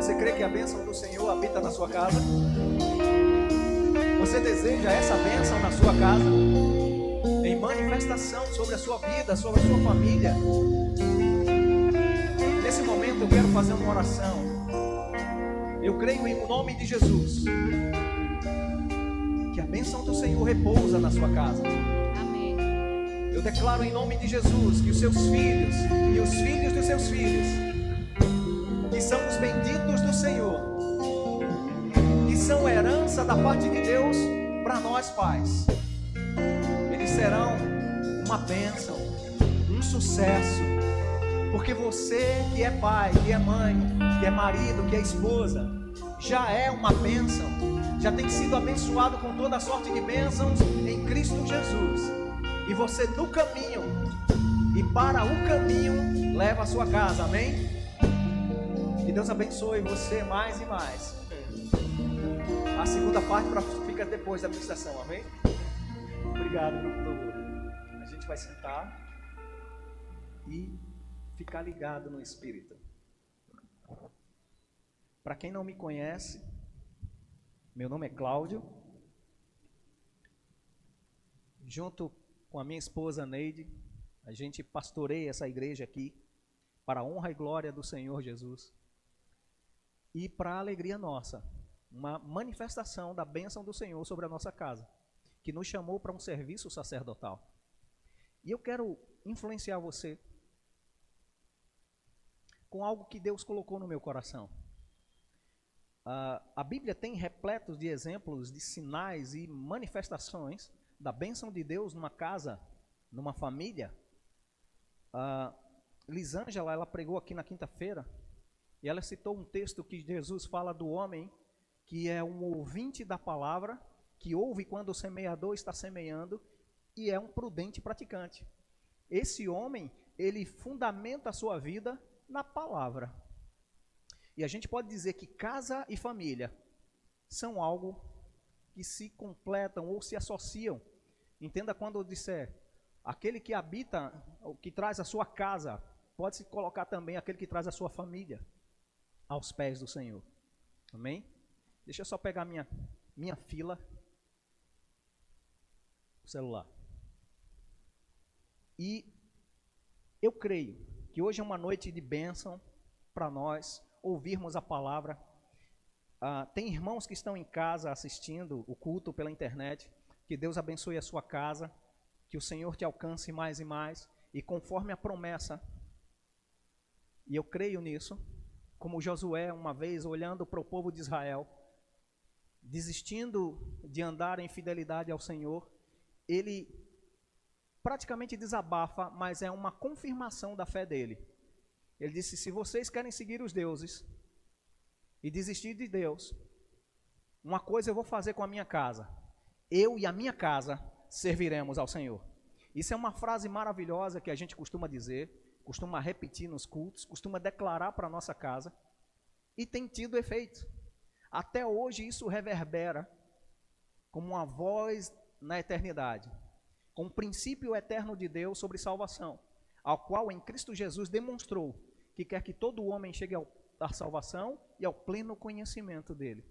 Você crê que a bênção do Senhor habita na sua casa? Você deseja essa bênção na sua casa? Em manifestação sobre a sua vida, sobre a sua família. Nesse momento eu quero fazer uma oração. Eu creio em nome de Jesus que a bênção do Senhor repousa na sua casa. Amém. Eu declaro em nome de Jesus que os seus filhos e os filhos dos seus filhos, que são os benditos do Senhor, que são herança da parte de Deus para nós pais, eles serão uma bênção, um sucesso, porque você que é pai, que é mãe, que é marido, que é esposa, já é uma bênção, já tem sido abençoado com toda a sorte de bênçãos em Cristo Jesus. E você no caminho, e para o caminho, leva a sua casa, amém? Que Deus abençoe você mais e mais. A segunda parte fica depois da ministração, amém? Obrigado, grupo do Ouro. A gente vai sentar e ficar ligado no Espírito. Para quem não me conhece, meu nome é Cláudio. Junto com a minha esposa Neide, a gente pastoreia essa igreja aqui para a honra e glória do Senhor Jesus e para a alegria nossa, uma manifestação da bênção do Senhor sobre a nossa casa, que nos chamou para um serviço sacerdotal. E eu quero influenciar você com algo que Deus colocou no meu coração. A Bíblia tem repletos de exemplos, de sinais e manifestações da bênção de Deus numa casa, numa família. Lisângela, ela pregou aqui na quinta-feira e ela citou um texto que Jesus fala do homem que é um ouvinte da palavra, que ouve quando o semeador está semeando e é um prudente praticante. Esse homem, ele fundamenta a sua vida na palavra. E a gente pode dizer que casa e família são algo que se completam ou se associam. Entenda quando eu disser, aquele que habita, o que traz a sua casa, pode-se colocar também aquele que traz a sua família aos pés do Senhor. Amém? Deixa eu só pegar minha fila. O celular. E eu creio que hoje é uma noite de bênção para nós ouvirmos a palavra. Tem irmãos que estão em casa assistindo o culto pela internet. Que Deus abençoe a sua casa, que o Senhor te alcance mais e mais, e conforme a promessa, e eu creio nisso, como Josué uma vez olhando para o povo de Israel, desistindo de andar em fidelidade ao Senhor, ele praticamente desabafa, mas é uma confirmação da fé dele. Ele disse, se vocês querem seguir os deuses e desistir de Deus, uma coisa eu vou fazer com a minha casa, eu e a minha casa serviremos ao Senhor. Isso é uma frase maravilhosa que a gente costuma dizer, costuma repetir nos cultos, costuma declarar para a nossa casa, e tem tido efeito. Até hoje isso reverbera como uma voz na eternidade, com o princípio eterno de Deus sobre salvação, ao qual em Cristo Jesus demonstrou que quer que todo homem chegue à salvação e ao pleno conhecimento dele.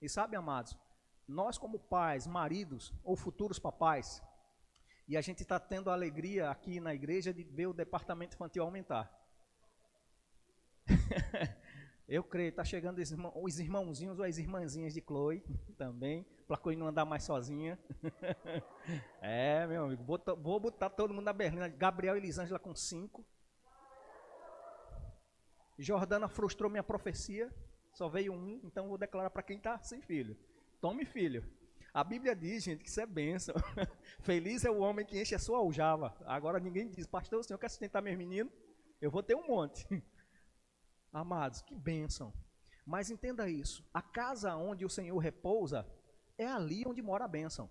E sabe, amados, nós como pais, maridos ou futuros papais, e a gente está tendo a alegria aqui na igreja de ver o departamento infantil aumentar. Eu creio, está chegando os irmãozinhos ou as irmãzinhas de Chloe também, para a Chloe não andar mais sozinha. Meu amigo, vou botar todo mundo na berlina. Gabriel e Lisângela com 5. Jordana frustrou minha profecia, só veio 1, então vou declarar para quem está sem filho. Tome filho. A Bíblia diz, gente, que isso é bênção. Feliz é o homem que enche a sua aljava. Agora ninguém diz, pastor, o senhor quer sustentar meus meninos? Eu vou ter um monte. Amados, que bênção. Mas entenda isso, a casa onde o Senhor repousa, é ali onde mora a bênção.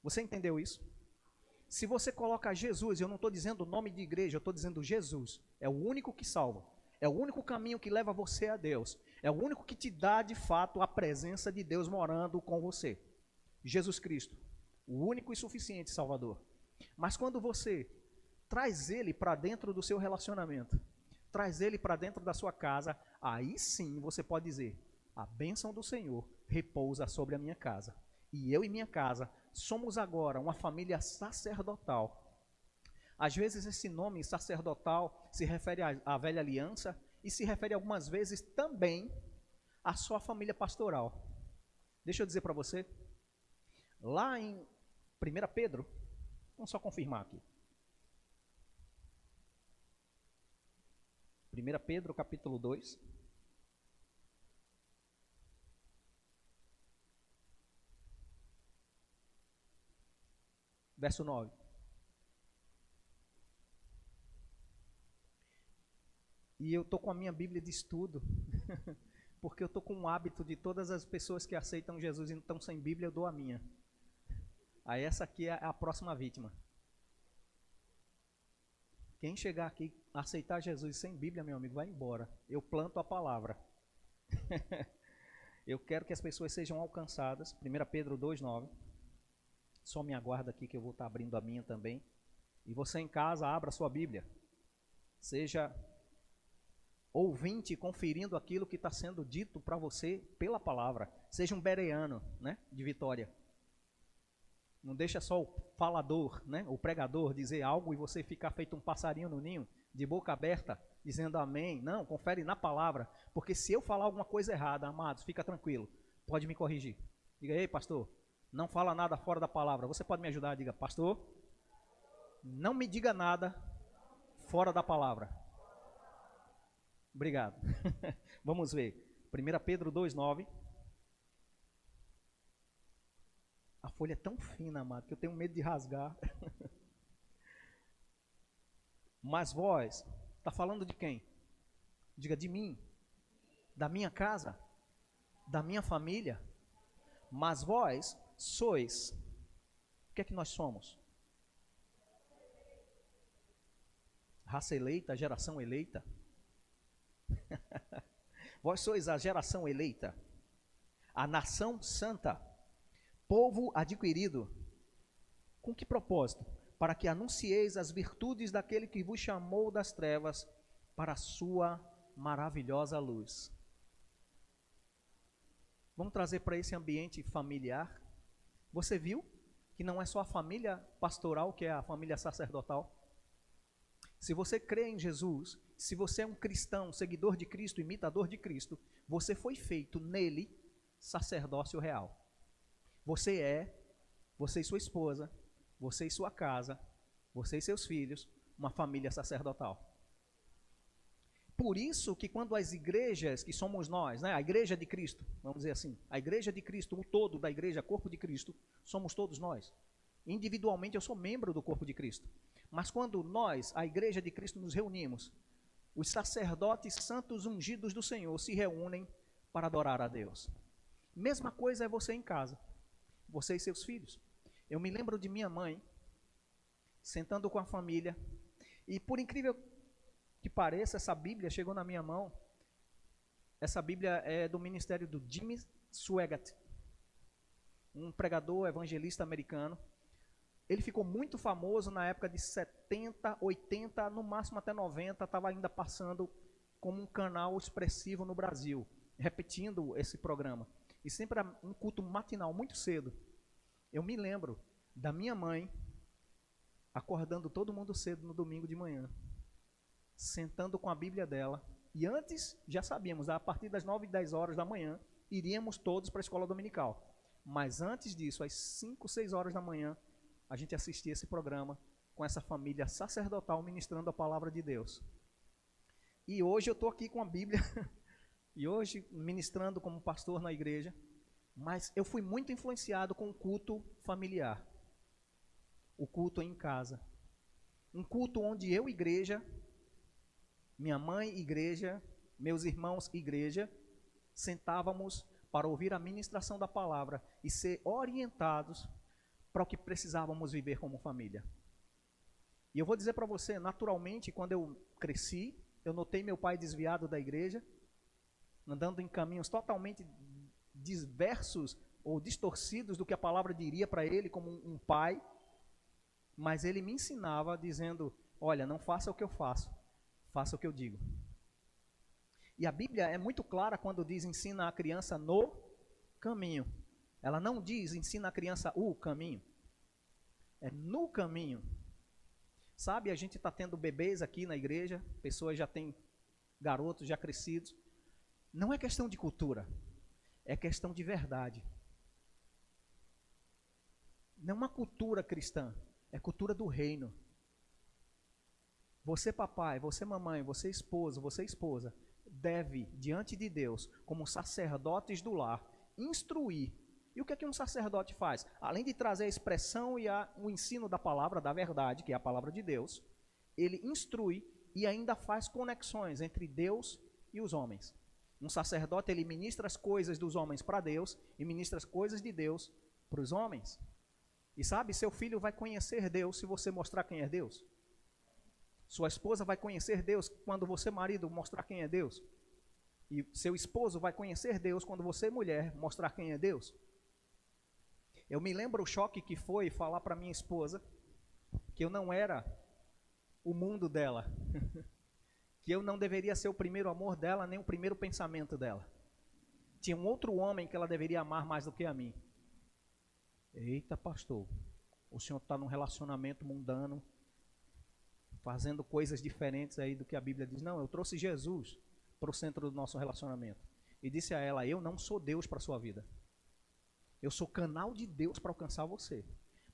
Você entendeu isso? Se você coloca Jesus, eu não estou dizendo o nome de igreja, eu estou dizendo Jesus, é o único que salva, é o único caminho que leva você a Deus, é o único que te dá de fato a presença de Deus morando com você. Jesus Cristo, o único e suficiente Salvador. Mas quando você traz Ele para dentro do seu relacionamento, traz ele para dentro da sua casa, aí sim você pode dizer: a bênção do Senhor repousa sobre a minha casa. E eu e minha casa somos agora uma família sacerdotal. Às vezes esse nome sacerdotal se refere à velha aliança e se refere algumas vezes também à sua família pastoral. Deixa eu dizer para você, lá em 1 Pedro, vamos só confirmar aqui. 1 Pedro capítulo 2. Verso 9. E eu estou com a minha Bíblia de estudo, porque eu estou com o hábito de todas as pessoas que aceitam Jesus e não estão sem Bíblia, eu dou a minha. Aí essa aqui é a próxima vítima. Quem chegar aqui, aceitar Jesus sem Bíblia, meu amigo, vai embora. Eu planto a palavra. Eu quero que as pessoas sejam alcançadas. 1 Pedro 2,9. Só me aguarda aqui que eu vou estar abrindo a minha também. E você em casa, abra a sua Bíblia. Seja ouvinte, conferindo aquilo que está sendo dito para você pela palavra. Seja um bereano, né, de Vitória. Não deixa só o falador, né, o pregador dizer algo e você ficar feito um passarinho no ninho, de boca aberta, dizendo amém. Não, confere na palavra. Porque se eu falar alguma coisa errada, amados, fica tranquilo. Pode me corrigir. Diga: ei, pastor, não fala nada fora da palavra. Você pode me ajudar? Diga: pastor, não me diga nada fora da palavra. Obrigado. Vamos ver. 1 Pedro 2,9. A folha é tão fina, amado, que eu tenho medo de rasgar. Mas vós, está falando de quem? Diga: de mim, da minha casa, da minha família. Mas vós sois. O que é que nós somos? Raça eleita, geração eleita. Vós sois a geração eleita, a nação santa, povo adquirido. Com que propósito? Para que anuncieis as virtudes daquele que vos chamou das trevas para a sua maravilhosa luz. Vamos trazer para esse ambiente familiar. Você viu que não é só a família pastoral que é a família sacerdotal? Se você crê em Jesus, se você é um cristão, seguidor de Cristo, imitador de Cristo, você foi feito nele sacerdócio real. Você e sua esposa, você e sua casa, você e seus filhos, uma família sacerdotal. Por isso que quando as igrejas, que somos nós, né, a igreja de Cristo, vamos dizer assim, a igreja de Cristo, o todo da igreja, corpo de Cristo, somos todos nós. Individualmente eu sou membro do corpo de Cristo. Mas quando nós, a igreja de Cristo, nos reunimos, os sacerdotes santos ungidos do Senhor se reúnem para adorar a Deus. Mesma coisa é você em casa, você e seus filhos. Eu me lembro de minha mãe, sentando com a família, e por incrível que pareça, essa Bíblia chegou na minha mão. Essa Bíblia é do ministério do Jimmy Swaggart, um pregador evangelista americano. Ele ficou muito famoso na época de 70, 80, no máximo até 90, estava ainda passando como um canal expressivo no Brasil, repetindo esse programa. E sempre era um culto matinal, muito cedo. Eu me lembro da minha mãe acordando todo mundo cedo no domingo de manhã, sentando com a Bíblia dela. E antes, já sabíamos, a partir das 9 e 10 horas da manhã, iríamos todos para a escola dominical. Mas antes disso, às 5, 6 horas da manhã, a gente assistia esse programa com essa família sacerdotal ministrando a palavra de Deus. E hoje eu estou aqui com a Bíblia, e hoje ministrando como pastor na igreja, mas eu fui muito influenciado com o culto familiar, o culto em casa. Um culto onde eu, igreja, minha mãe, igreja, meus irmãos, igreja, sentávamos para ouvir a ministração da palavra e ser orientados para o que precisávamos viver como família. E eu vou dizer para você, naturalmente, quando eu cresci, eu notei meu pai desviado da igreja, andando em caminhos totalmente diversos ou distorcidos do que a palavra diria para ele como um pai, mas ele me ensinava dizendo: olha, não faça o que eu faço, faça o que eu digo. E a Bíblia é muito clara quando diz ensina a criança no caminho. Ela não diz ensina a criança o caminho. É no caminho. Sabe, a gente está tendo bebês aqui na igreja, pessoas já têm garotos já crescidos. Não é questão de cultura, é questão de verdade. Não é uma cultura cristã, é cultura do reino. Você papai, você mamãe, você esposa, deve, diante de Deus, como sacerdotes do lar, instruir. E o que é que um sacerdote faz? Além de trazer a expressão e o ensino da palavra, da verdade, que é a palavra de Deus, ele instrui e ainda faz conexões entre Deus e os homens. Um sacerdote, ele ministra as coisas dos homens para Deus e ministra as coisas de Deus para os homens. E sabe, seu filho vai conhecer Deus se você mostrar quem é Deus. Sua esposa vai conhecer Deus quando você, marido, mostrar quem é Deus. E seu esposo vai conhecer Deus quando você, mulher, mostrar quem é Deus. Eu me lembro o choque que foi falar para minha esposa que eu não era o mundo dela. Que eu não deveria ser o primeiro amor dela, nem o primeiro pensamento dela. Tinha um outro homem que ela deveria amar mais do que a mim. Eita, pastor, o senhor está num relacionamento mundano, fazendo coisas diferentes aí do que a Bíblia diz. Não, eu trouxe Jesus para o centro do nosso relacionamento. E disse a ela, eu não sou Deus para a sua vida. Eu sou canal de Deus para alcançar você.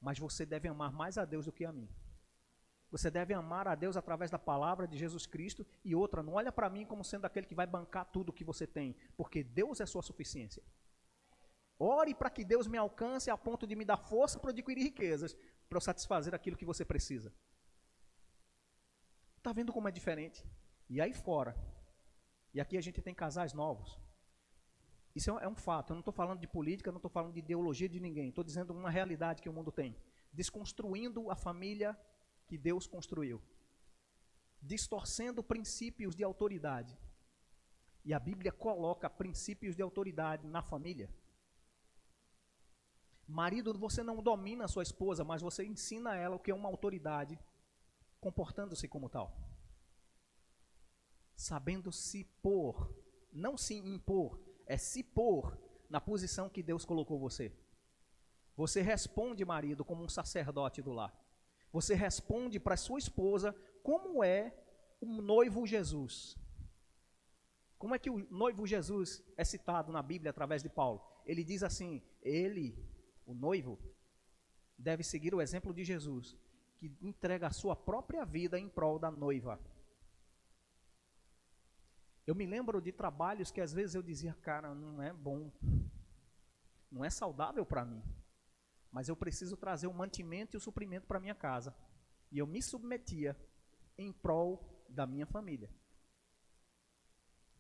Mas você deve amar mais a Deus do que a mim. Você deve amar a Deus através da palavra de Jesus Cristo. E outra, não olha para mim como sendo aquele que vai bancar tudo que você tem. Porque Deus é sua suficiência. Ore para que Deus me alcance a ponto de me dar força para adquirir riquezas. Para eu satisfazer aquilo que você precisa. Está vendo como é diferente? E aí fora. E aqui a gente tem casais novos. Isso é um fato, eu não estou falando de política, não estou falando de ideologia de ninguém, estou dizendo uma realidade que o mundo tem. Desconstruindo a família que Deus construiu. Distorcendo princípios de autoridade. E a Bíblia coloca princípios de autoridade na família. Marido, você não domina a sua esposa, mas você ensina a ela o que é uma autoridade, comportando-se como tal. Sabendo se pôr, não se impor, é se pôr na posição que Deus colocou você. Você responde, marido, como um sacerdote do lar. Você responde para sua esposa como é o noivo Jesus. Como é que o noivo Jesus é citado na Bíblia através de Paulo? Ele diz assim, ele, o noivo, deve seguir o exemplo de Jesus, que entrega a sua própria vida em prol da noiva. Eu me lembro de trabalhos que às vezes eu dizia, cara, não é bom, não é saudável para mim, mas eu preciso trazer o mantimento e o suprimento para minha casa. E eu me submetia em prol da minha família.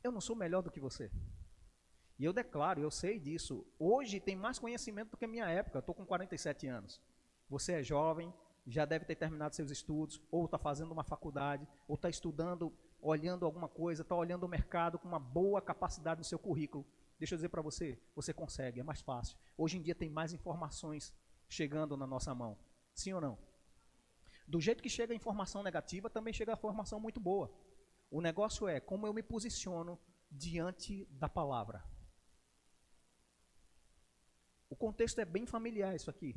Eu não sou melhor do que você. E eu declaro, eu sei disso. Hoje tem mais conhecimento do que a minha época, eu estou com 47 anos. Você é jovem, já deve ter terminado seus estudos, ou está fazendo uma faculdade, ou está estudando, olhando alguma coisa, está olhando o mercado com uma boa capacidade no seu currículo. Deixa eu dizer para você, você consegue, é mais fácil. Hoje em dia tem mais informações chegando na nossa mão. Sim ou não? Do jeito que chega a informação negativa, também chega a informação muito boa. O negócio é como eu me posiciono diante da palavra. O contexto é bem familiar isso aqui.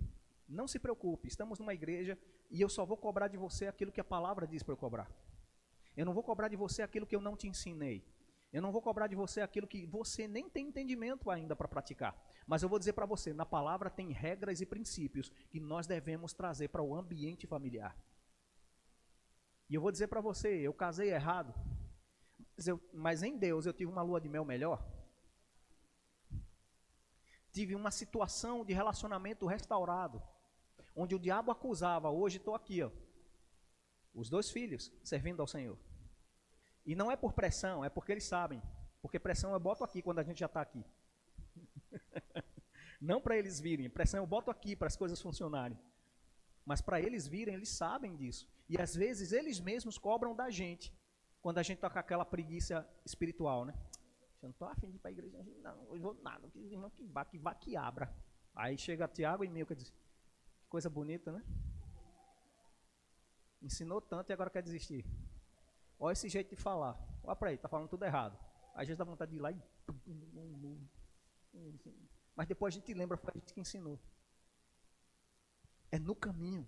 Não se preocupe, estamos numa igreja e eu só vou cobrar de você aquilo que a palavra diz para eu cobrar. Eu não vou cobrar de você aquilo que eu não te ensinei. Eu não vou cobrar de você aquilo que você nem tem entendimento ainda para praticar. Mas eu vou dizer para você, na palavra tem regras e princípios que nós devemos trazer para o ambiente familiar. E eu vou dizer para você, eu casei errado, mas em Deus eu tive uma lua de mel melhor. Tive uma situação de relacionamento restaurado, onde o diabo acusava, hoje estou aqui, ó, os 2 filhos servindo ao Senhor. E não é por pressão, é porque eles sabem. Porque pressão eu boto aqui quando a gente já está aqui. Não para eles virem, pressão eu boto aqui para as coisas funcionarem. Mas para eles virem, eles sabem disso. E às vezes eles mesmos cobram da gente, quando a gente está com aquela preguiça espiritual, né? Eu não estou afim de ir para a igreja, não, eu vou nada, que vá que abra. Aí chega Tiago e Milka e diz, que coisa bonita, né? Ensinou tanto e agora quer desistir. Olha esse jeito de falar. Olha para aí, está falando tudo errado. Às vezes dá vontade de ir lá e... Mas depois a gente lembra, foi a gente que ensinou. É no caminho.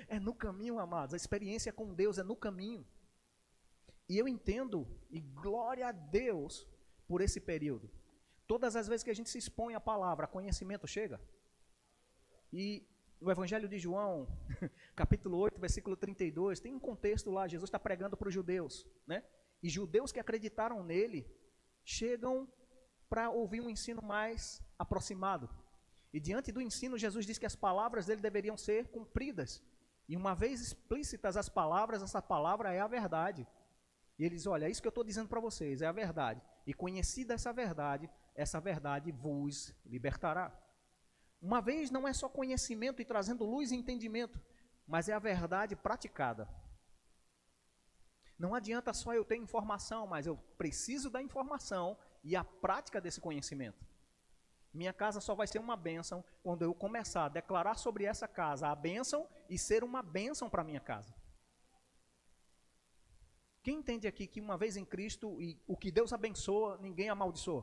É no caminho, amados. A experiência com Deus é no caminho. E eu entendo, e glória a Deus por esse período. Todas as vezes que a gente se expõe à palavra, conhecimento chega. E no Evangelho de João, capítulo 8, versículo 32, tem um contexto lá, Jesus está pregando para os judeus, né? E judeus que acreditaram nele, chegam para ouvir um ensino mais aproximado. E diante do ensino, Jesus diz que as palavras dele deveriam ser cumpridas. E uma vez explícitas as palavras, essa palavra é a verdade. E eles, olha, é isso que eu estou dizendo para vocês, é a verdade. E conhecida essa verdade vos libertará. Uma vez não é só conhecimento e trazendo luz e entendimento, mas é a verdade praticada. Não adianta só eu ter informação, mas eu preciso da informação e a prática desse conhecimento. Minha casa só vai ser uma bênção quando eu começar a declarar sobre essa casa a bênção e ser uma bênção para a minha casa. Quem entende aqui que uma vez em Cristo, e o que Deus abençoa, ninguém amaldiçoa?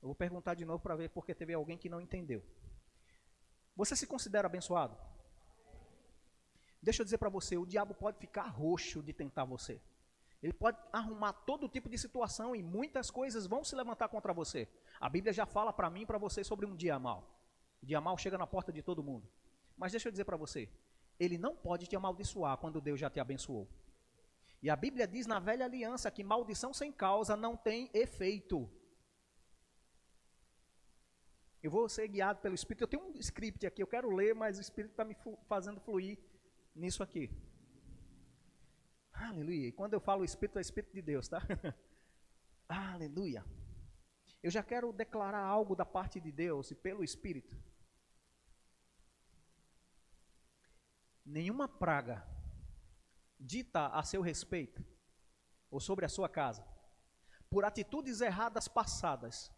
Eu vou perguntar de novo para ver porque teve alguém que não entendeu. Você se considera abençoado? Deixa eu dizer para você, o diabo pode ficar roxo de tentar você. Ele pode arrumar todo tipo de situação e muitas coisas vão se levantar contra você. A Bíblia já fala para mim e para você sobre um dia mau. O dia mau chega na porta de todo mundo. Mas deixa eu dizer para você, ele não pode te amaldiçoar quando Deus já te abençoou. E a Bíblia diz na velha aliança que maldição sem causa não tem efeito. Eu vou ser guiado pelo Espírito. Eu tenho um script aqui, eu quero ler, mas o Espírito está me fazendo fluir nisso aqui. Aleluia. E quando eu falo Espírito, é Espírito de Deus, tá? Aleluia. Eu já quero declarar algo da parte de Deus e pelo Espírito. Nenhuma praga dita a seu respeito ou sobre a sua casa, por atitudes erradas passadas,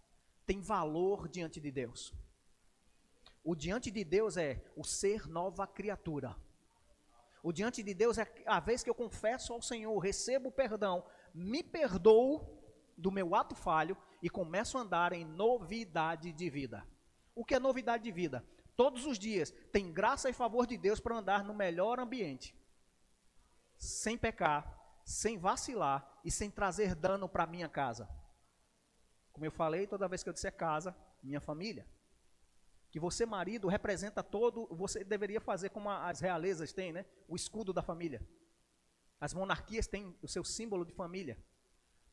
tem valor diante de Deus. O diante de Deus é o ser nova criatura. O diante de Deus é a vez que eu confesso ao Senhor, recebo o perdão, me perdoo do meu ato falho e começo a andar em novidade de vida. O que é novidade de vida? Todos os dias tem graça e favor de Deus para andar no melhor ambiente, sem pecar, sem vacilar e sem trazer dano para a minha casa. Como eu falei, toda vez que eu disser casa, minha família. Que você, marido, representa todo, você deveria fazer como as realezas têm, né? O escudo da família. As monarquias têm o seu símbolo de família.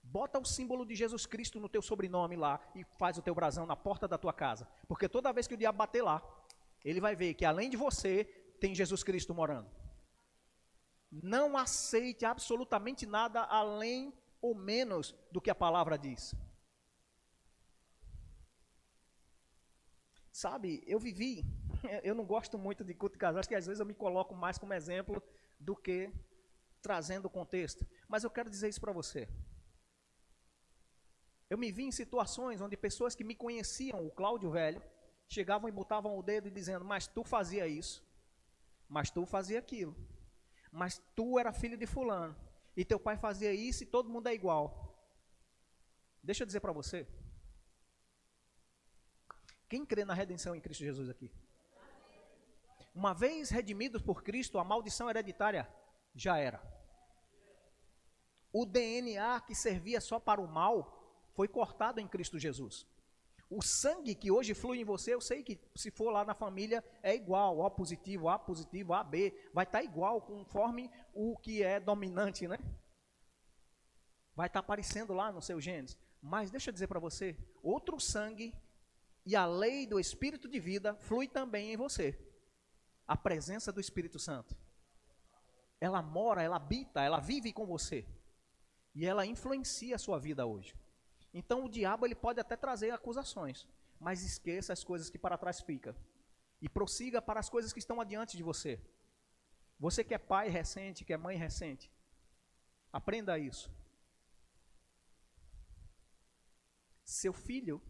Bota o símbolo de Jesus Cristo no teu sobrenome lá e faz o teu brasão na porta da tua casa. Porque toda vez que o diabo bater lá, ele vai ver que além de você, tem Jesus Cristo morando. Não aceite absolutamente nada além ou menos do que a palavra diz. Sabe, eu não gosto muito de culto de casal, acho que às vezes eu me coloco mais como exemplo do que trazendo o contexto. Mas eu quero dizer isso para você. Eu me vi em situações onde pessoas que me conheciam, o Cláudio velho, chegavam e botavam o dedo e dizendo, mas tu fazia isso, mas tu fazia aquilo, mas tu era filho de fulano, e teu pai fazia isso e todo mundo é igual. Deixa eu dizer para você, quem crê na redenção em Cristo Jesus aqui? Uma vez redimidos por Cristo, a maldição hereditária já era. O DNA que servia só para o mal foi cortado em Cristo Jesus. O sangue que hoje flui em você, eu sei que se for lá na família é igual, O positivo, AB, vai estar igual conforme o que é dominante, né? Vai estar aparecendo lá nos seus genes. Mas deixa eu dizer para você, outro sangue e a lei do Espírito de vida flui também em você. A presença do Espírito Santo. Ela mora, ela habita, ela vive com você. E ela influencia a sua vida hoje. Então o diabo ele pode até trazer acusações, mas esqueça as coisas que para trás ficam. E prossiga para as coisas que estão adiante de você. Você que é pai recente, que é mãe recente, aprenda isso. Seu filho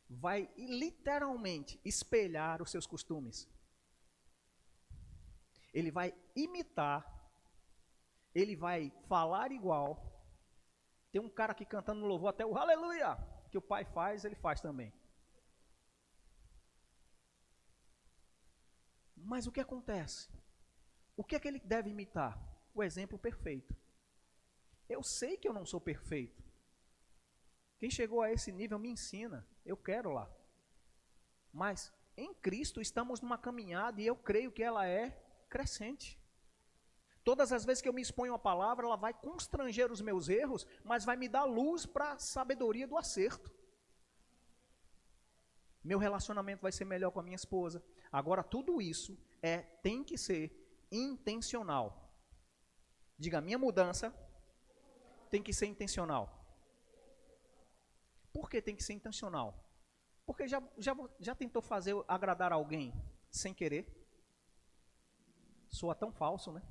vai literalmente espelhar os seus costumes. Ele vai imitar ele vai falar igual. Tem um cara aqui cantando no louvor, até o aleluia, que o pai faz, ele faz também. Mas o que acontece? O que é que ele deve imitar? O exemplo perfeito. Eu sei que eu não sou perfeito. Quem chegou a esse nível me ensina, eu quero lá. Mas em Cristo estamos numa caminhada e eu creio que ela é crescente. Todas as vezes que eu me exponho a palavra, ela vai constranger os meus erros, mas vai me dar luz para a sabedoria do acerto. Meu relacionamento vai ser melhor com a minha esposa. Agora, tudo isso tem que ser intencional. Diga, minha mudança tem que ser intencional. Por que tem que ser intencional? Porque já tentou agradar alguém sem querer? Soa tão falso, né?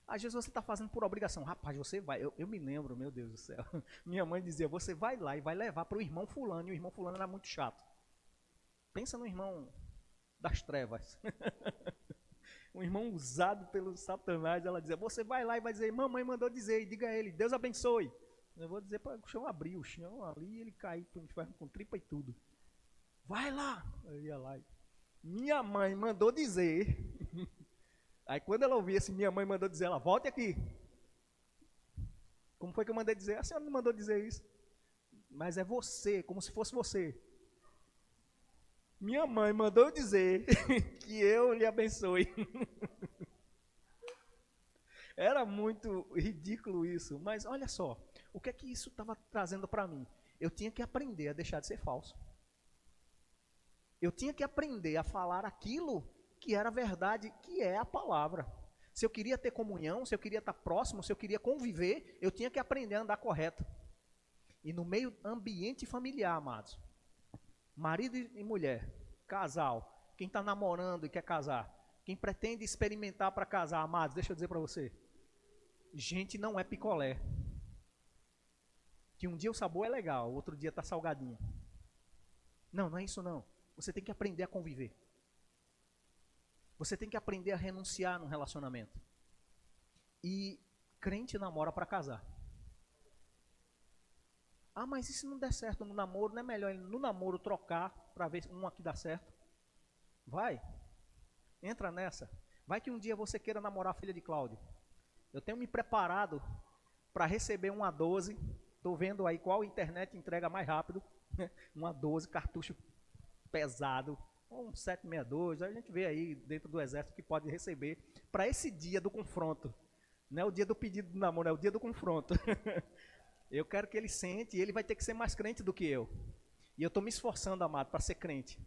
Às vezes você está fazendo por obrigação. Rapaz, você vai. Eu me lembro, meu Deus do céu. Minha mãe dizia, você vai lá e vai levar para o irmão fulano. E o irmão fulano era muito chato. Pensa no irmão das trevas. Um irmão usado pelo Satanás. Ela dizia, você vai lá e vai dizer, mamãe mandou dizer. E diga a ele, Deus abençoe. Eu vou dizer para o chão abrir. O chão ali e ele cair para o inferno com tripa e tudo. Vai lá. Eu ia lá. Minha mãe mandou dizer... Aí quando ela ouvia assim, minha mãe mandou dizer, ela, volte aqui. Como foi que eu mandei dizer? A senhora não mandou dizer isso. Mas é você, como se fosse você. Minha mãe mandou dizer que eu lhe abençoe. Era muito ridículo isso, mas olha só, o que é que isso estava trazendo para mim? Eu tinha que aprender a deixar de ser falso. Eu tinha que aprender a falar aquilo que era verdade, que é a palavra. Se eu queria ter comunhão, se eu queria estar próximo, se eu queria conviver, eu tinha que aprender a andar correto. E no meio ambiente familiar, amados, marido e mulher, casal, quem está namorando e quer casar, quem pretende experimentar para casar, amados, deixa eu dizer para você, gente não é picolé. Que um dia o sabor é legal, outro dia está salgadinho. Não, não é isso não. Você tem que aprender a conviver. Você tem que aprender a renunciar num relacionamento. E crente namora para casar. Ah, mas e se não der certo no namoro? Não é melhor no namoro trocar para ver um aqui dá certo? Vai. Entra nessa. Vai que um dia você queira namorar a filha de Cláudio. Eu tenho me preparado para receber uma 12. Estou vendo aí qual internet entrega mais rápido. Uma 12, cartucho pesado. Um 762, a gente vê aí dentro do exército que pode receber para esse dia do confronto. Não é o dia do pedido do namoro, é o dia do confronto. Eu quero que ele sente e ele vai ter que ser mais crente do que eu. E eu estou me esforçando, amado, para ser crente.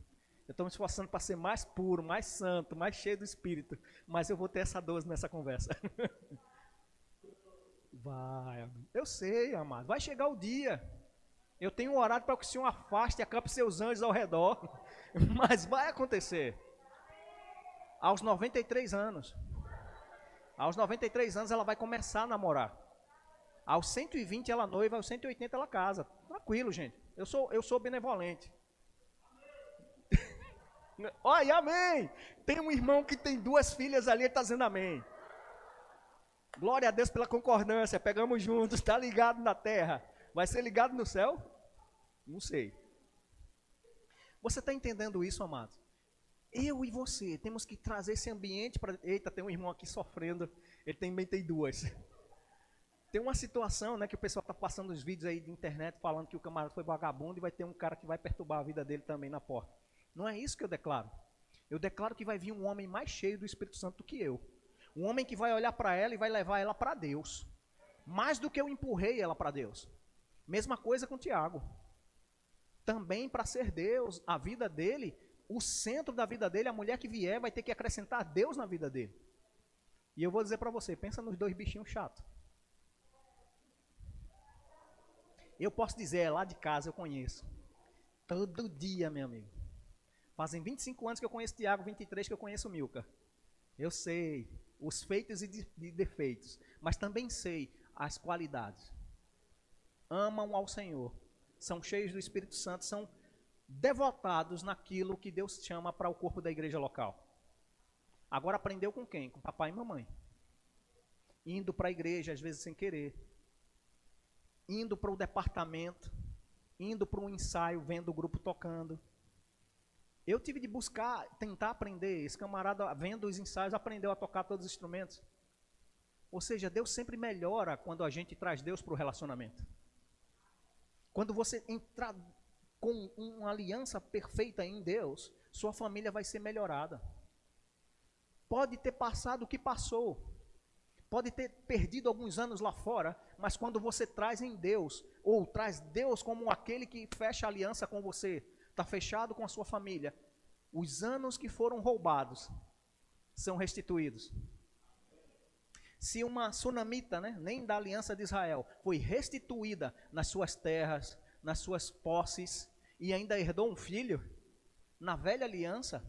Eu estou me esforçando para ser mais puro, mais santo, mais cheio do Espírito. Mas eu vou ter essa 12 nessa conversa. Vai, eu sei, amado. Vai chegar o dia. Eu tenho um horário para que o Senhor afaste e acampe seus anjos ao redor. Mas vai acontecer. Aos 93 anos. Aos 93 anos ela vai começar a namorar. Aos 120 ela noiva, aos 180 ela casa. Tranquilo, gente. Eu sou benevolente. Olha, amém. Tem um irmão que tem 2 filhas ali, ele está dizendo amém. Glória a Deus pela concordância. Pegamos juntos, está ligado na terra. Vai ser ligado no céu? Não sei. Você está entendendo isso, amados? Eu e você temos que trazer esse ambiente para... Eita, tem um irmão aqui sofrendo. Ele também tem 2. Tem uma situação, né, que o pessoal está passando os vídeos aí de internet falando que o camarada foi vagabundo e vai ter um cara que vai perturbar a vida dele também na porta. Não é isso que eu declaro. Eu declaro que vai vir um homem mais cheio do Espírito Santo do que eu. Um homem que vai olhar para ela e vai levar ela para Deus. Mais do que eu empurrei ela para Deus. Mesma coisa com Tiago. Também para ser Deus, a vida dele, o centro da vida dele, a mulher que vier vai ter que acrescentar Deus na vida dele. E eu vou dizer para você, pensa nos 2 bichinhos chatos. Eu posso dizer, lá de casa eu conheço. Todo dia, meu amigo. Fazem 25 anos que eu conheço Tiago, 23 que eu conheço Milka. Eu sei os feitos e defeitos, mas também sei as qualidades. Amam ao Senhor, são cheios do Espírito Santo, são devotados naquilo que Deus chama para o corpo da igreja local. Agora aprendeu com quem? Com papai e mamãe. indo para a igreja, às vezes sem querer, indo para o departamento, indo para um ensaio, vendo o grupo tocando. Eu tive de buscar, tentar aprender. Esse camarada, vendo os ensaios, aprendeu a tocar todos os instrumentos. Ou seja, Deus sempre melhora quando a gente traz Deus para o relacionamento. Quando você entrar com uma aliança perfeita em Deus, sua família vai ser melhorada. Pode ter passado o que passou, pode ter perdido alguns anos lá fora, mas quando você traz em Deus, ou traz Deus como aquele que fecha aliança com você, está fechado com a sua família, os anos que foram roubados são restituídos. Se uma sunamita, né, nem da aliança de Israel, foi restituída nas suas terras, nas suas posses, e ainda herdou um filho, na velha aliança,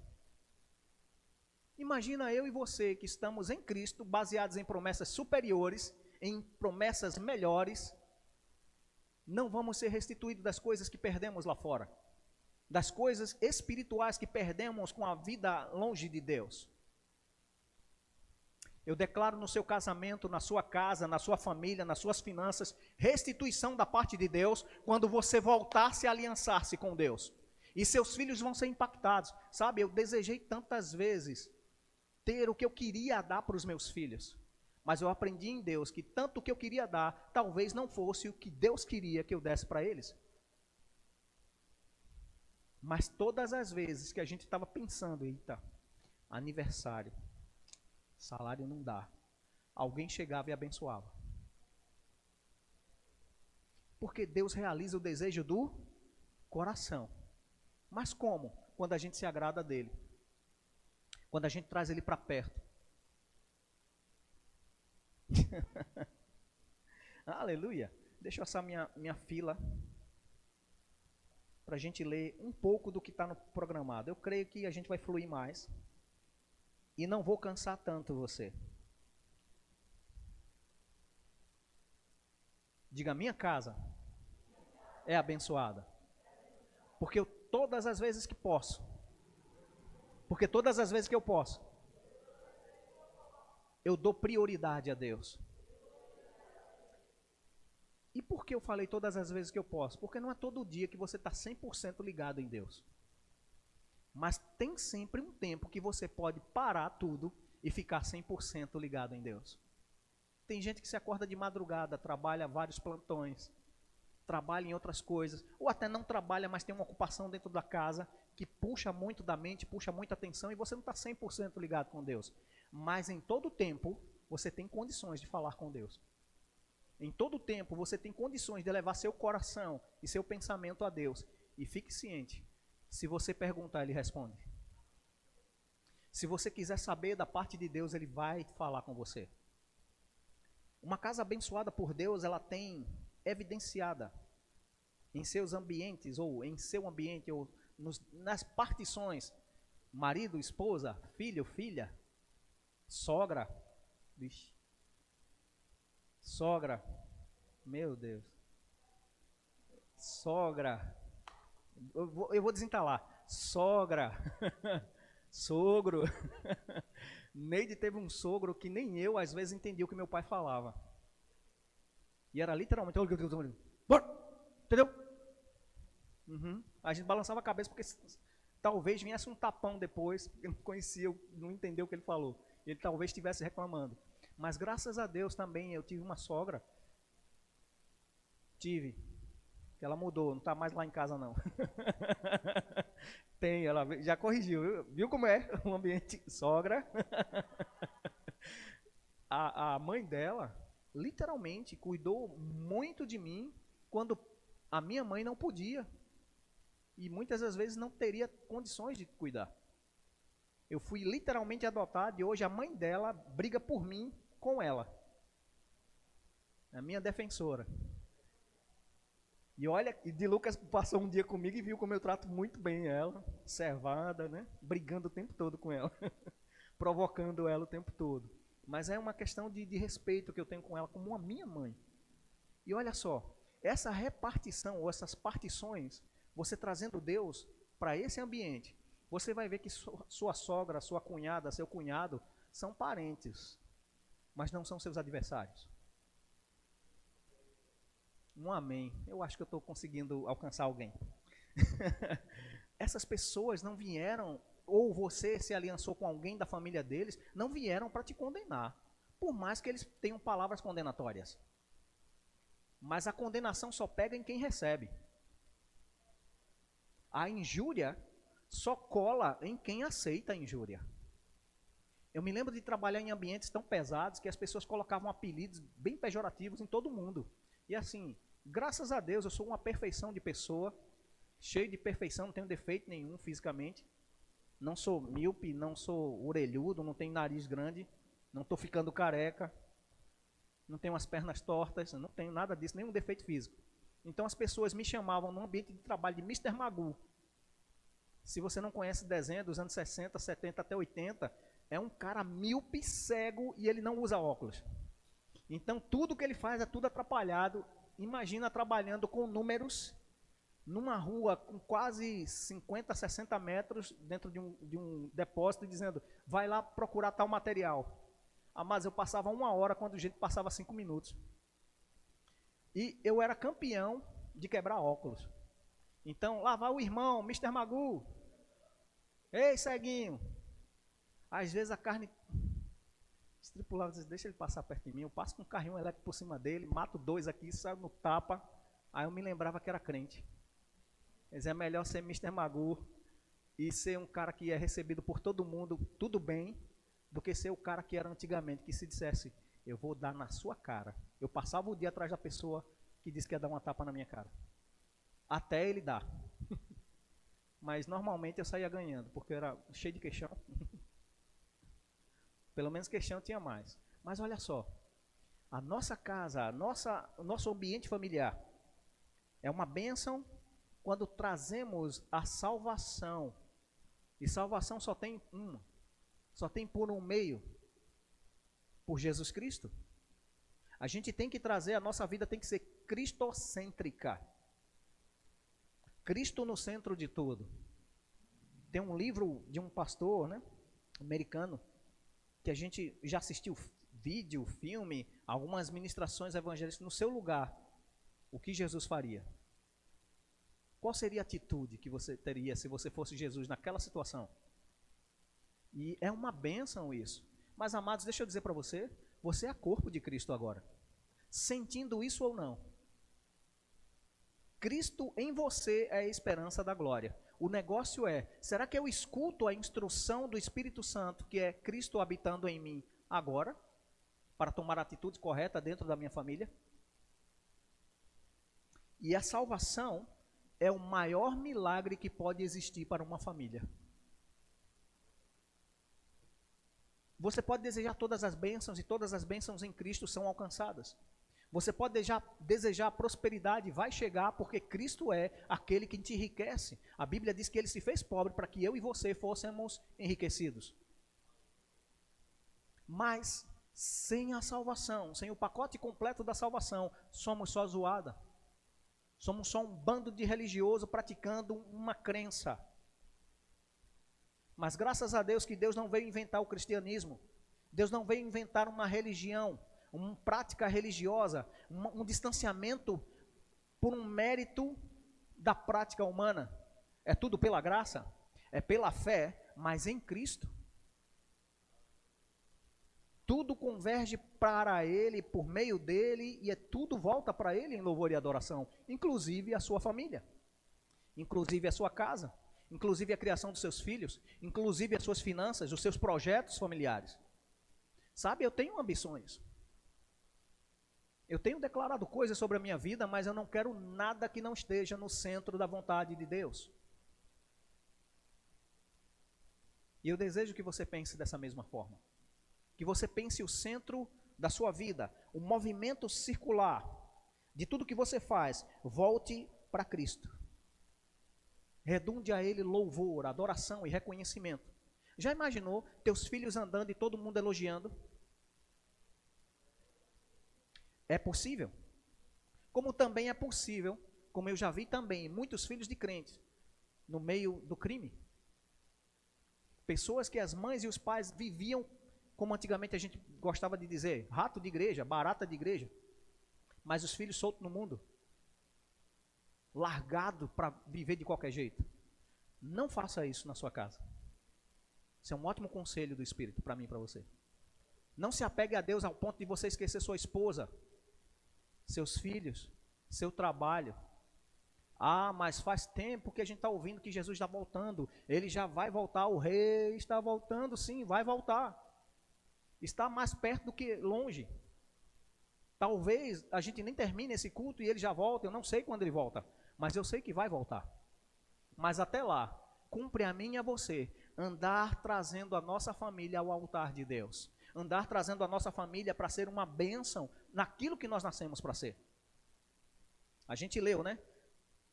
imagina eu e você que estamos em Cristo, baseados em promessas superiores, em promessas melhores, não vamos ser restituídos das coisas que perdemos lá fora, das coisas espirituais que perdemos com a vida longe de Deus. Eu declaro no seu casamento, na sua casa, na sua família, nas suas finanças, restituição da parte de Deus, quando você voltar a aliançar-se com Deus. E seus filhos vão ser impactados. Sabe, eu desejei tantas vezes ter o que eu queria dar para os meus filhos. Mas eu aprendi em Deus que tanto o que eu queria dar, talvez não fosse o que Deus queria que eu desse para eles. Mas todas as vezes que a gente estava pensando, eita, aniversário, salário não dá, alguém chegava e abençoava. Porque Deus realiza o desejo do coração. Mas como? Quando a gente se agrada dele. Quando a gente traz ele para perto. Aleluia. Deixa eu assar minha fila para a gente ler um pouco do que está no programado. Eu creio que a gente vai fluir mais. E não vou cansar tanto você. Diga, minha casa é abençoada. Porque eu, todas as vezes que posso, porque todas as vezes que eu posso, eu dou prioridade a Deus. E por que eu falei todas as vezes que eu posso? Porque não é todo dia que você está 100% ligado em Deus. Mas tem sempre um tempo que você pode parar tudo e ficar 100% ligado em Deus. Tem gente que se acorda de madrugada, trabalha vários plantões, trabalha em outras coisas, ou até não trabalha, mas tem uma ocupação dentro da casa que puxa muito da mente, puxa muita atenção, e você não está 100% ligado com Deus. Mas em todo tempo, você tem condições de falar com Deus. Em todo tempo, você tem condições de levar seu coração e seu pensamento a Deus. E fique ciente, se você perguntar, ele responde. Se você quiser saber da parte de Deus, ele vai falar com você. Uma casa abençoada por Deus, ela tem evidenciada em seus ambientes, ou em seu ambiente, ou nas partições, marido, esposa, filho, filha, sogra, vixe, sogra, meu Deus, sogra, eu vou desentalar, sogra, sogro. Neide teve um sogro que nem eu às vezes entendia o que meu pai falava. E era literalmente, entendeu? A gente balançava a cabeça porque talvez viesse um tapão depois, porque não conhecia, não entendeu o que ele falou. Ele talvez estivesse reclamando. Mas graças a Deus também eu tive uma sogra. Tive. Ela mudou, não está mais lá em casa não. Tem, ela já corrigiu, viu como é o ambiente? Sogra. A mãe dela, literalmente, cuidou muito de mim quando a minha mãe não podia. E muitas das vezes não teria condições de cuidar. Eu fui literalmente adotado e hoje a mãe dela briga por mim com ela. É a minha defensora. E olha, e de Lucas passou um dia comigo e viu como eu trato muito bem ela, servada, né? Brigando o tempo todo com ela, provocando ela o tempo todo. Mas é uma questão de respeito que eu tenho com ela como a minha mãe. E olha só, essa repartição ou essas partições, você trazendo Deus para esse ambiente, você vai ver que sua sogra, sua cunhada, seu cunhado são parentes. mas não são seus adversários. Um amém. Eu acho que eu estou conseguindo alcançar alguém. Essas pessoas não vieram, ou você se aliançou com alguém da família deles, não vieram para te condenar, por mais que eles tenham palavras condenatórias. Mas a condenação só pega em quem recebe. A injúria só cola em quem aceita a injúria. Eu me lembro de trabalhar em ambientes tão pesados que as pessoas colocavam apelidos bem pejorativos em todo mundo. E assim, graças a Deus, eu sou uma perfeição de pessoa, cheio de perfeição, não tenho defeito nenhum fisicamente. Não sou míope, não sou orelhudo, não tenho nariz grande, não estou ficando careca, não tenho as pernas tortas, não tenho nada disso, nenhum defeito físico. Então as pessoas me chamavam no ambiente de trabalho de Mr. Magoo. Se você não conhece desenho dos anos 60, 70 até 80, é um cara míope, cego e ele não usa óculos. Então tudo que ele faz é tudo atrapalhado. Imagina trabalhando com números numa rua com quase 50, 60 metros dentro de um depósito dizendo, vai lá procurar tal material. Mas eu passava 1 hora quando o gente passava 5 minutos. E eu era campeão de quebrar óculos. Então lá vai o irmão, Mr. Magoo. Ei, ceguinho. Às vezes a carne estripulava, deixa ele passar perto de mim, eu passo com um carrinho elétrico por cima dele, mato 2 aqui, saio no tapa. Aí eu me lembrava que era crente. Mas é melhor ser Mr. Magoo e ser um cara que é recebido por todo mundo, tudo bem, do que ser o cara que era antigamente, que se dissesse, eu vou dar na sua cara. Eu passava o dia atrás da pessoa que disse que ia dar uma tapa na minha cara. Até ele dar. Mas normalmente eu saía ganhando, porque eu era cheio de queixão. Pelo menos queixão tinha mais. Mas olha só, a nossa casa, o nosso ambiente familiar é uma bênção quando trazemos a salvação. E salvação só tem uma. Só tem por um meio. Por Jesus Cristo. A gente tem que trazer, a nossa vida tem que ser cristocêntrica. Cristo no centro de tudo. Tem um livro de um pastor, né, americano, que a gente já assistiu vídeo, filme, algumas ministrações evangélicas no seu lugar. O que Jesus faria? Qual seria a atitude que você teria se você fosse Jesus naquela situação? E é uma bênção isso. Mas, amados, deixa eu dizer para você, você é corpo de Cristo agora. Sentindo isso ou não. Cristo em você é a esperança da glória. O negócio é, será que eu escuto a instrução do Espírito Santo, que é Cristo habitando em mim agora, para tomar a atitude correta dentro da minha família? E a salvação é o maior milagre que pode existir para uma família. Você pode desejar todas as bênçãos e todas as bênçãos em Cristo são alcançadas. Você pode desejar prosperidade, vai chegar porque Cristo é aquele que te enriquece. A Bíblia diz que Ele se fez pobre para que eu e você fôssemos enriquecidos. Mas sem a salvação, sem o pacote completo da salvação, somos só zoada. Somos só um bando de religioso praticando uma crença. Mas graças a Deus que Deus não veio inventar o cristianismo. Deus não veio inventar uma religião, uma prática religiosa, um distanciamento por um mérito da prática humana. É tudo pela graça, é pela fé, mas em Cristo. Tudo converge para Ele, por meio dEle, e tudo volta para Ele em louvor e adoração, inclusive a sua família, inclusive a sua casa, inclusive a criação dos seus filhos, inclusive as suas finanças, os seus projetos familiares. Sabe, eu tenho ambições. Eu tenho declarado coisas sobre a minha vida, mas eu não quero nada que não esteja no centro da vontade de Deus. E eu desejo que você pense dessa mesma forma. Que você pense o centro da sua vida, o movimento circular de tudo que você faz, volte para Cristo. Redunde a Ele louvor, adoração e reconhecimento. Já imaginou teus filhos andando e todo mundo elogiando? É possível. Como também é possível, como eu já vi também, muitos filhos de crentes no meio do crime. Pessoas que as mães e os pais viviam como antigamente a gente gostava de dizer, rato de igreja, barata de igreja, mas os filhos soltos no mundo, largado para viver de qualquer jeito. Não faça isso na sua casa. Isso é um ótimo conselho do Espírito para mim e para você. Não se apegue a Deus ao ponto de você esquecer sua esposa, seus filhos, seu trabalho. Ah, mas faz tempo que a gente está ouvindo que Jesus está voltando. Ele já vai voltar, o rei está voltando, sim, vai voltar. Está mais perto do que longe. Talvez a gente nem termine esse culto e ele já volta, eu não sei quando ele volta, mas eu sei que vai voltar. Mas até lá, cumpre a mim e a você andar trazendo a nossa família ao altar de Deus. Andar trazendo a nossa família para ser uma bênção naquilo que nós nascemos para ser. A gente leu, né?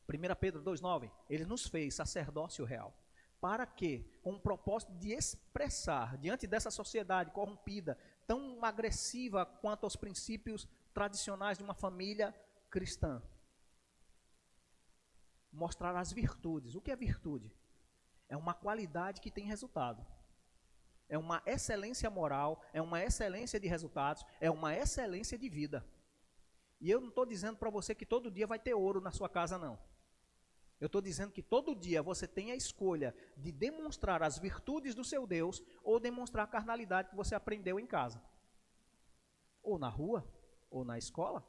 1 Pedro 2,9, ele nos fez sacerdócio real. Para quê? Com o propósito de expressar, diante dessa sociedade corrompida, tão agressiva quanto aos princípios tradicionais de uma família cristã, mostrar as virtudes. O que é virtude? É uma qualidade que tem resultado. É uma excelência moral, é uma excelência de resultados, é uma excelência de vida. E eu não estou dizendo para você que todo dia vai ter ouro na sua casa, não. Eu estou dizendo que todo dia você tem a escolha de demonstrar as virtudes do seu Deus ou demonstrar a carnalidade que você aprendeu em casa. Ou na rua, ou na escola.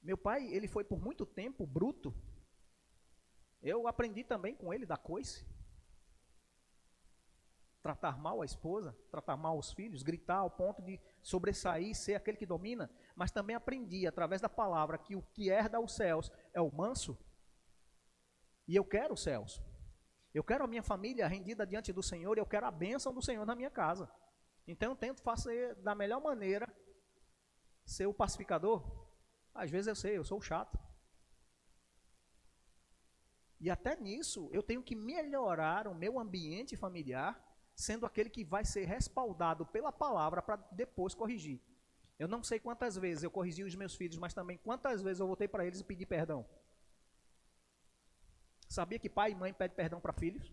Meu pai, ele foi por muito tempo bruto. Eu aprendi também com ele da coice. Tratar mal a esposa, tratar mal os filhos, gritar ao ponto de sobressair, ser aquele que domina. Mas também aprendi, através da palavra, que o que herda os céus é o manso. E eu quero os céus. Eu quero a minha família rendida diante do Senhor, e eu quero a bênção do Senhor na minha casa. Então eu tento fazer da melhor maneira, ser o pacificador. Às vezes eu sei, eu sou o chato. E até nisso, eu tenho que melhorar o meu ambiente familiar, sendo aquele que vai ser respaldado pela palavra para depois corrigir. Eu não sei quantas vezes eu corrigi os meus filhos, mas também quantas vezes eu voltei para eles e pedi perdão. Sabia que pai e mãe pedem perdão para filhos?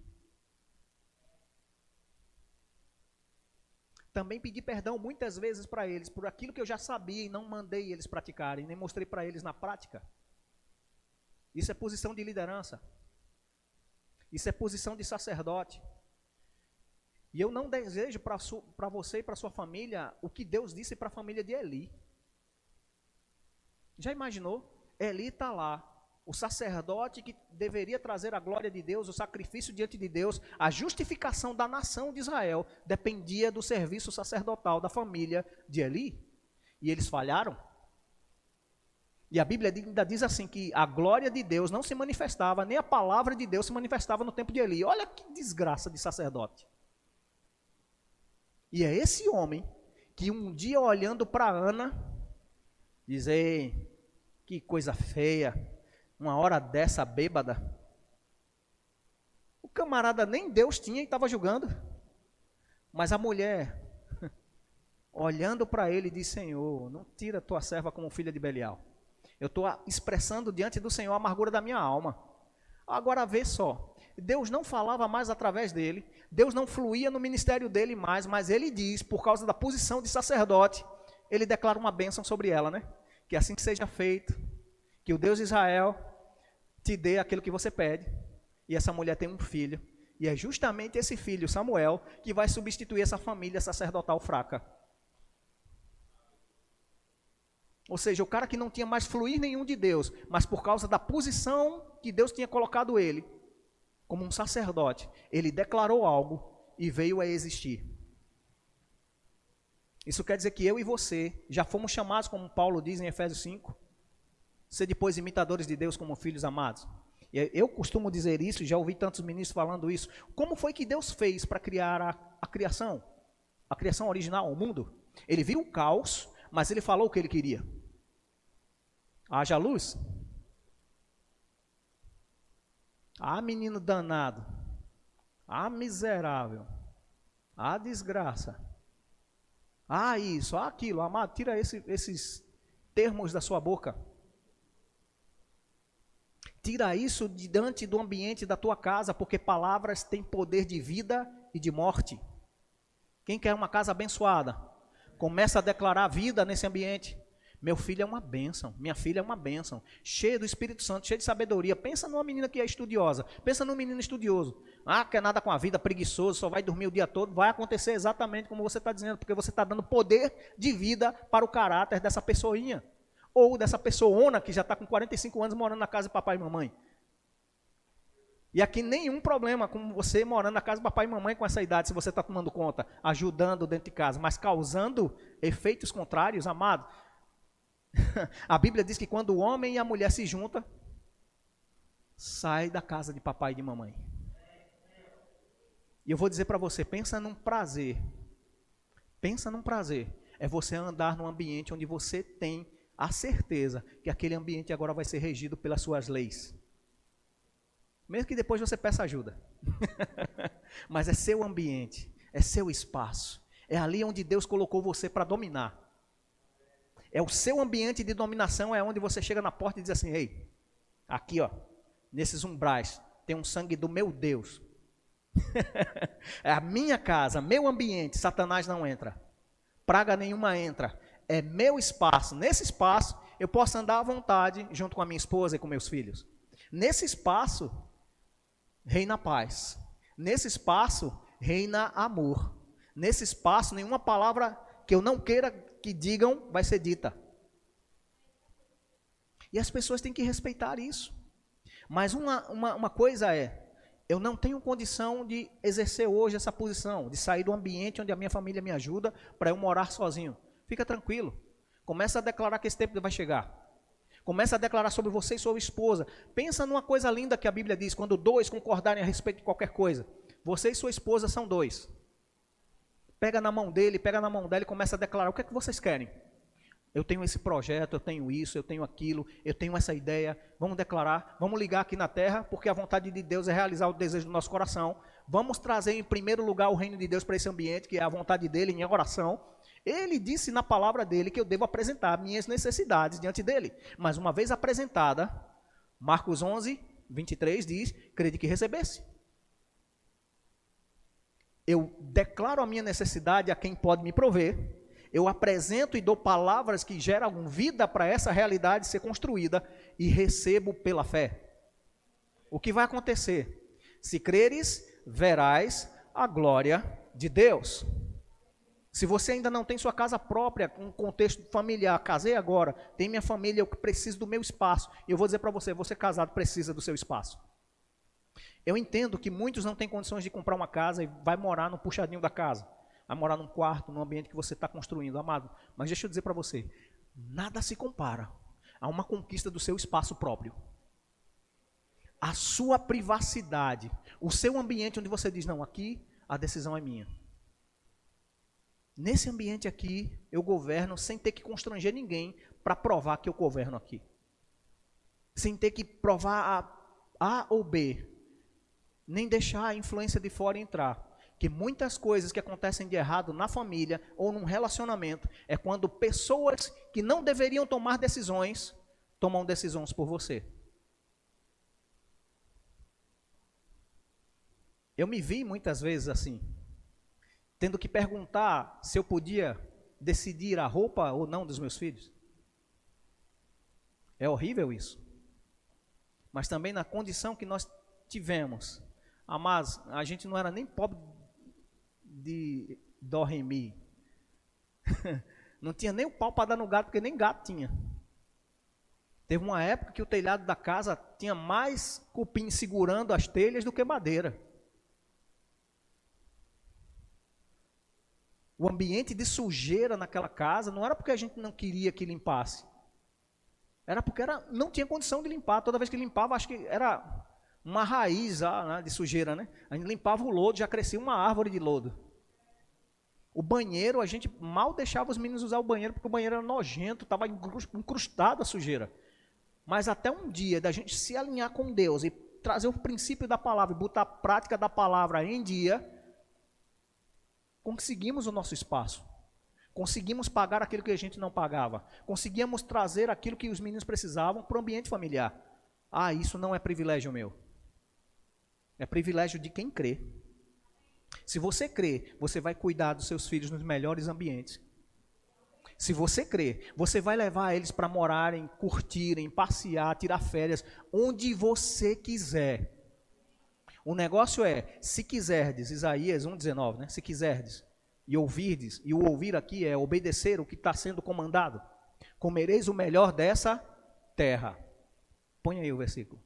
Também pedi perdão muitas vezes para eles por aquilo que eu já sabia e não mandei eles praticarem, nem mostrei para eles na prática. Isso é posição de liderança. Isso é posição de sacerdote. E eu não desejo para você e para sua família o que Deus disse para a família de Eli. Já imaginou? Eli está lá, o sacerdote que deveria trazer a glória de Deus, o sacrifício diante de Deus, a justificação da nação de Israel dependia do serviço sacerdotal da família de Eli. E eles falharam. E a Bíblia ainda diz assim, que a glória de Deus não se manifestava, nem a palavra de Deus se manifestava no tempo de Eli. Olha que desgraça de sacerdote. E é esse homem que um dia olhando para Ana, diz, ei, que coisa feia, uma hora dessa bêbada. O camarada nem Deus tinha e estava julgando. Mas a mulher, olhando para ele, diz, Senhor, não tira tua serva como filha de Belial. Eu estou expressando diante do Senhor a amargura da minha alma. Agora vê só, Deus não falava mais através dele, Deus não fluía no ministério dele mais, mas ele diz, por causa da posição de sacerdote, ele declara uma bênção sobre ela, né? Que assim seja feito, que o Deus de Israel te dê aquilo que você pede. E essa mulher tem um filho, e é justamente esse filho, Samuel, que vai substituir essa família sacerdotal fraca. Ou seja, o cara que não tinha mais fluir nenhum de Deus, mas por causa da posição que Deus tinha colocado ele, como um sacerdote, ele declarou algo e veio a existir. Isso quer dizer que eu e você já fomos chamados, como Paulo diz em Efésios 5, ser depois imitadores de Deus como filhos amados. Eu costumo dizer isso, já ouvi tantos ministros falando isso. Como foi que Deus fez para criar a criação original, o mundo? Ele viu o caos, mas ele falou o que ele queria. Haja luz. Ah, menino danado. Ah, miserável. Ah, desgraça. Ah, isso, ah, aquilo. Amado, tira esses termos da sua boca. Tira isso diante do ambiente da tua casa, porque palavras têm poder de vida e de morte. Quem quer uma casa abençoada, começa a declarar vida nesse ambiente. Meu filho é uma bênção, minha filha é uma bênção, cheia do Espírito Santo, cheia de sabedoria. Pensa numa menina que é estudiosa, pensa num menino estudioso. Quer nada com a vida, preguiçoso, só vai dormir o dia todo. Vai acontecer exatamente como você está dizendo, porque você está dando poder de vida para o caráter dessa pessoinha. Ou dessa pessoona que já está com 45 anos morando na casa de papai e mamãe. E aqui nenhum problema com você morando na casa de papai e mamãe com essa idade, se você está tomando conta, ajudando dentro de casa, mas causando efeitos contrários, amado. A Bíblia diz que quando o homem e a mulher se juntam, sai da casa de papai e de mamãe. E eu vou dizer para você, pensa num prazer, é você andar num ambiente onde você tem a certeza que aquele ambiente agora vai ser regido pelas suas leis. Mesmo que depois você peça ajuda. Mas é seu ambiente, é seu espaço. É ali onde Deus colocou você para dominar. É o seu ambiente de dominação, é onde você chega na porta e diz assim, ei, aqui ó, nesses umbrais, tem um sangue do meu Deus. É a minha casa, meu ambiente, Satanás não entra. Praga nenhuma entra. É meu espaço. Nesse espaço, eu posso andar à vontade, junto com a minha esposa e com meus filhos. Nesse espaço, reina paz. Nesse espaço, reina amor. Nesse espaço, nenhuma palavra que eu não queira que digam vai ser dita. E as pessoas têm que respeitar isso. Mas uma coisa é, eu não tenho condição de exercer hoje essa posição, de sair do ambiente onde a minha família me ajuda para eu morar sozinho. Fica tranquilo. Começa a declarar que esse tempo vai chegar. Começa a declarar sobre você e sua esposa. Pensa numa coisa linda que a Bíblia diz, quando dois concordarem a respeito de qualquer coisa. Você e sua esposa são dois. Pega na mão dele, pega na mão dela e começa a declarar, o que é que vocês querem? Eu tenho esse projeto, eu tenho isso, eu tenho aquilo, eu tenho essa ideia. Vamos declarar, vamos ligar aqui na terra, porque a vontade de Deus é realizar o desejo do nosso coração. Vamos trazer em primeiro lugar o reino de Deus para esse ambiente, que é a vontade dele em oração. Ele disse na palavra dele que eu devo apresentar minhas necessidades diante dele. Mas uma vez apresentada, Marcos 11, 23 diz, crede que recebesse. Eu declaro a minha necessidade a quem pode me prover. Eu apresento e dou palavras que geram vida para essa realidade ser construída e recebo pela fé. O que vai acontecer? Se creres, verás a glória de Deus. Se você ainda não tem sua casa própria, um contexto familiar, casei agora, tem minha família, eu preciso do meu espaço. E eu vou dizer para você, você casado precisa do seu espaço. Eu entendo que muitos não têm condições de comprar uma casa e vai morar no puxadinho da casa. Vai morar num quarto, num ambiente que você está construindo, amado. Mas deixa eu dizer para você, nada se compara a uma conquista do seu espaço próprio. A sua privacidade, o seu ambiente onde você diz, não, aqui a decisão é minha. Nesse ambiente aqui, eu governo sem ter que constranger ninguém para provar que eu governo aqui. Sem ter que provar A ou B. Nem deixar a influência de fora entrar. Que muitas coisas que acontecem de errado na família ou num relacionamento é quando pessoas que não deveriam tomar decisões, tomam decisões por você. Eu me vi muitas vezes assim, tendo que perguntar se eu podia decidir a roupa ou não dos meus filhos. É horrível isso. Mas também na condição que nós tivemos. Mas a gente não era nem pobre de dó, ré, mi. Não tinha nem o pau para dar no gato, porque nem gato tinha. Teve uma época que o telhado da casa tinha mais cupim segurando as telhas do que madeira. O ambiente de sujeira naquela casa não era porque a gente não queria que limpasse. Era porque não tinha condição de limpar. Toda vez que limpava, acho que era uma raiz de sujeira, né? A gente limpava o lodo, já crescia uma árvore de lodo. O banheiro, a gente mal deixava os meninos usar o banheiro, porque o banheiro era nojento, estava incrustado a sujeira. Mas até um dia da gente se alinhar com Deus e trazer o princípio da palavra, e botar a prática da palavra em dia, conseguimos o nosso espaço. Conseguimos pagar aquilo que a gente não pagava. Conseguimos trazer aquilo que os meninos precisavam para o ambiente familiar. Isso não é privilégio meu. É privilégio de quem crê. Se você crê, você vai cuidar dos seus filhos nos melhores ambientes. Se você crê, você vai levar eles para morarem, curtirem, passear, tirar férias, onde você quiser. O negócio é, se quiserdes, Isaías 1,19, né? Se quiserdes e ouvirdes, e o ouvir aqui é obedecer o que está sendo comandado, comereis o melhor dessa terra. Põe aí o versículo,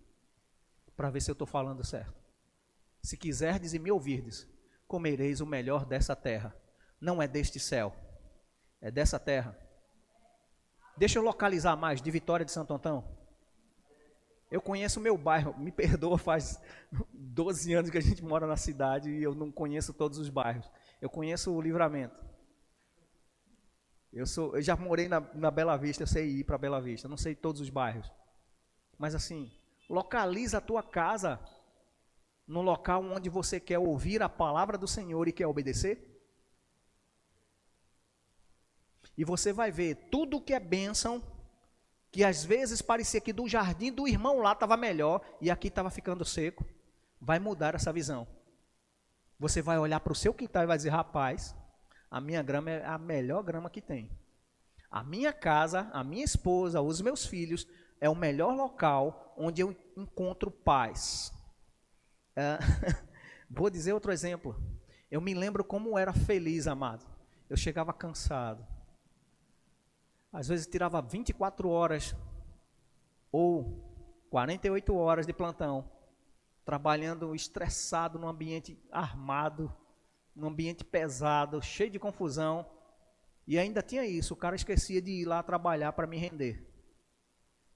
para ver se eu estou falando certo. Se quiserdes e me ouvirdes, comereis o melhor dessa terra. Não é deste céu, é dessa terra. Deixa eu localizar mais, de Vitória de Santo Antão. Eu conheço o meu bairro, me perdoa, faz 12 anos que a gente mora na cidade e eu não conheço todos os bairros. Eu conheço o Livramento. Eu já morei na Bela Vista, eu sei ir para Bela Vista, não sei todos os bairros. Mas assim, localiza a tua casa no local onde você quer ouvir a palavra do Senhor e quer obedecer. E você vai ver tudo que é bênção, que às vezes parecia que do jardim do irmão lá estava melhor e aqui estava ficando seco. Vai mudar essa visão. Você vai olhar para o seu quintal e vai dizer, rapaz, a minha grama é a melhor grama que tem. A minha casa, a minha esposa, os meus filhos, é o melhor local onde eu encontro paz. Vou dizer outro exemplo. Eu me lembro como era feliz, amado. Eu chegava cansado. Às vezes tirava 24 horas ou 48 horas de plantão, trabalhando estressado num ambiente armado, num ambiente pesado, cheio de confusão. E ainda tinha isso, o cara esquecia de ir lá trabalhar para me render.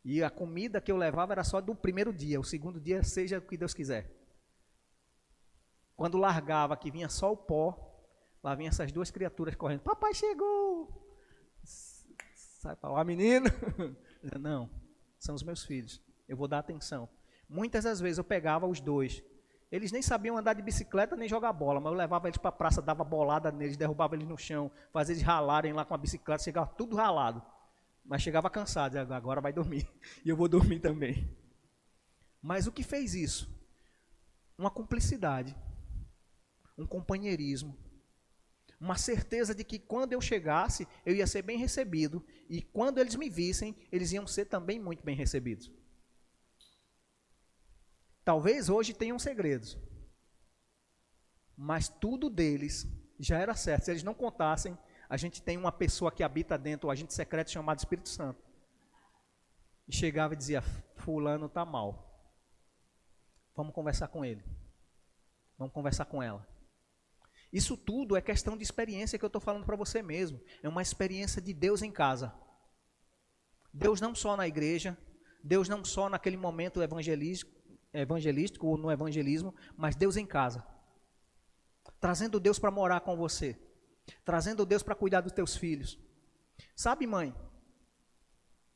E a comida que eu levava era só do primeiro dia, o segundo dia seja o que Deus quiser. Quando largava, que vinha só o pó, lá vinham essas duas criaturas correndo. Papai chegou! Sai para lá, menino. Não, são os meus filhos. Eu vou dar atenção. Muitas das vezes eu pegava os dois. Eles nem sabiam andar de bicicleta nem jogar bola, mas eu levava eles para a praça, dava bolada neles, derrubava eles no chão, fazia eles ralarem lá com a bicicleta, chegava tudo ralado. Mas chegava cansado, agora vai dormir. E eu vou dormir também. Mas o que fez isso? Uma cumplicidade, um companheirismo, uma certeza de que quando eu chegasse, eu ia ser bem recebido, e quando eles me vissem, eles iam ser também muito bem recebidos. Talvez hoje tenham segredos, mas tudo deles já era certo. Se eles não contassem, a gente tem uma pessoa que habita dentro, o agente secreto chamado Espírito Santo, e chegava e dizia, fulano está mal, vamos conversar com ele, vamos conversar com ela. Isso tudo é questão de experiência que eu estou falando para você mesmo. É uma experiência de Deus em casa. Deus não só na igreja, Deus não só naquele momento evangelístico ou no evangelismo, mas Deus em casa. Trazendo Deus para morar com você. Trazendo Deus para cuidar dos teus filhos. Sabe, mãe,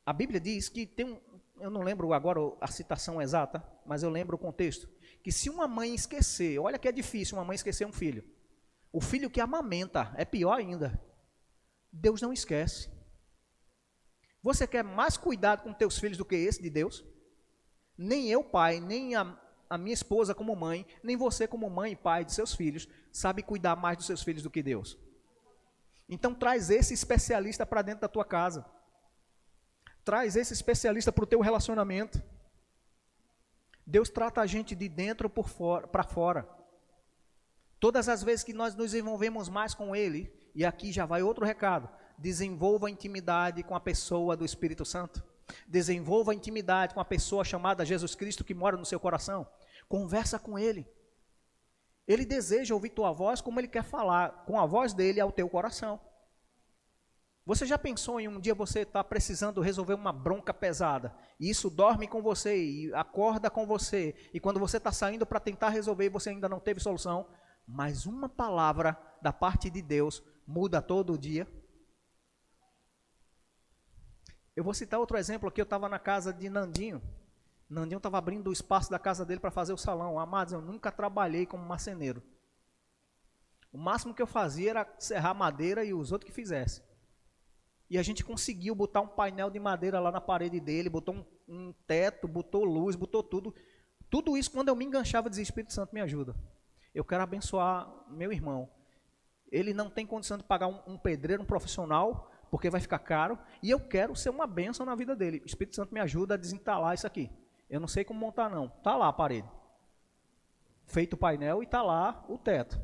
a Bíblia diz que tem eu não lembro agora a citação exata, mas eu lembro o contexto, que se uma mãe esquecer, olha que é difícil uma mãe esquecer um filho. O filho que amamenta é pior ainda. Deus não esquece. Você quer mais cuidado com teus filhos do que esse de Deus? Nem eu, pai, nem a minha esposa como mãe, nem você como mãe e pai de seus filhos, sabe cuidar mais dos seus filhos do que Deus. Então traz esse especialista para dentro da tua casa. Traz esse especialista para o teu relacionamento. Deus trata a gente de dentro para fora. Todas as vezes que nós nos envolvemos mais com Ele, e aqui já vai outro recado, desenvolva a intimidade com a pessoa do Espírito Santo. Desenvolva a intimidade com a pessoa chamada Jesus Cristo que mora no seu coração. Conversa com Ele. Ele deseja ouvir tua voz como Ele quer falar, com a voz dEle ao teu coração. Você já pensou em um dia você estar precisando resolver uma bronca pesada, e isso dorme com você, e acorda com você, e quando você está saindo para tentar resolver e você ainda não teve solução, mas uma palavra da parte de Deus muda todo dia? Eu vou citar outro exemplo aqui. Eu estava na casa de Nandinho. Nandinho estava abrindo o espaço da casa dele para fazer o salão. Amados, eu nunca trabalhei como marceneiro. O máximo que eu fazia era serrar madeira e os outros que fizessem. E a gente conseguiu botar um painel de madeira lá na parede dele, botou um teto, botou luz, botou tudo. Tudo isso, quando eu me enganchava, eu dizia, Espírito Santo, me ajuda. eu quero abençoar meu irmão. Ele não tem condição de pagar um pedreiro, um profissional, porque vai ficar caro, e eu quero ser uma bênção na vida dele. O Espírito Santo me ajuda a desentalar isso aqui. Eu não sei como montar não, está lá a parede. Feito o painel e está lá o teto.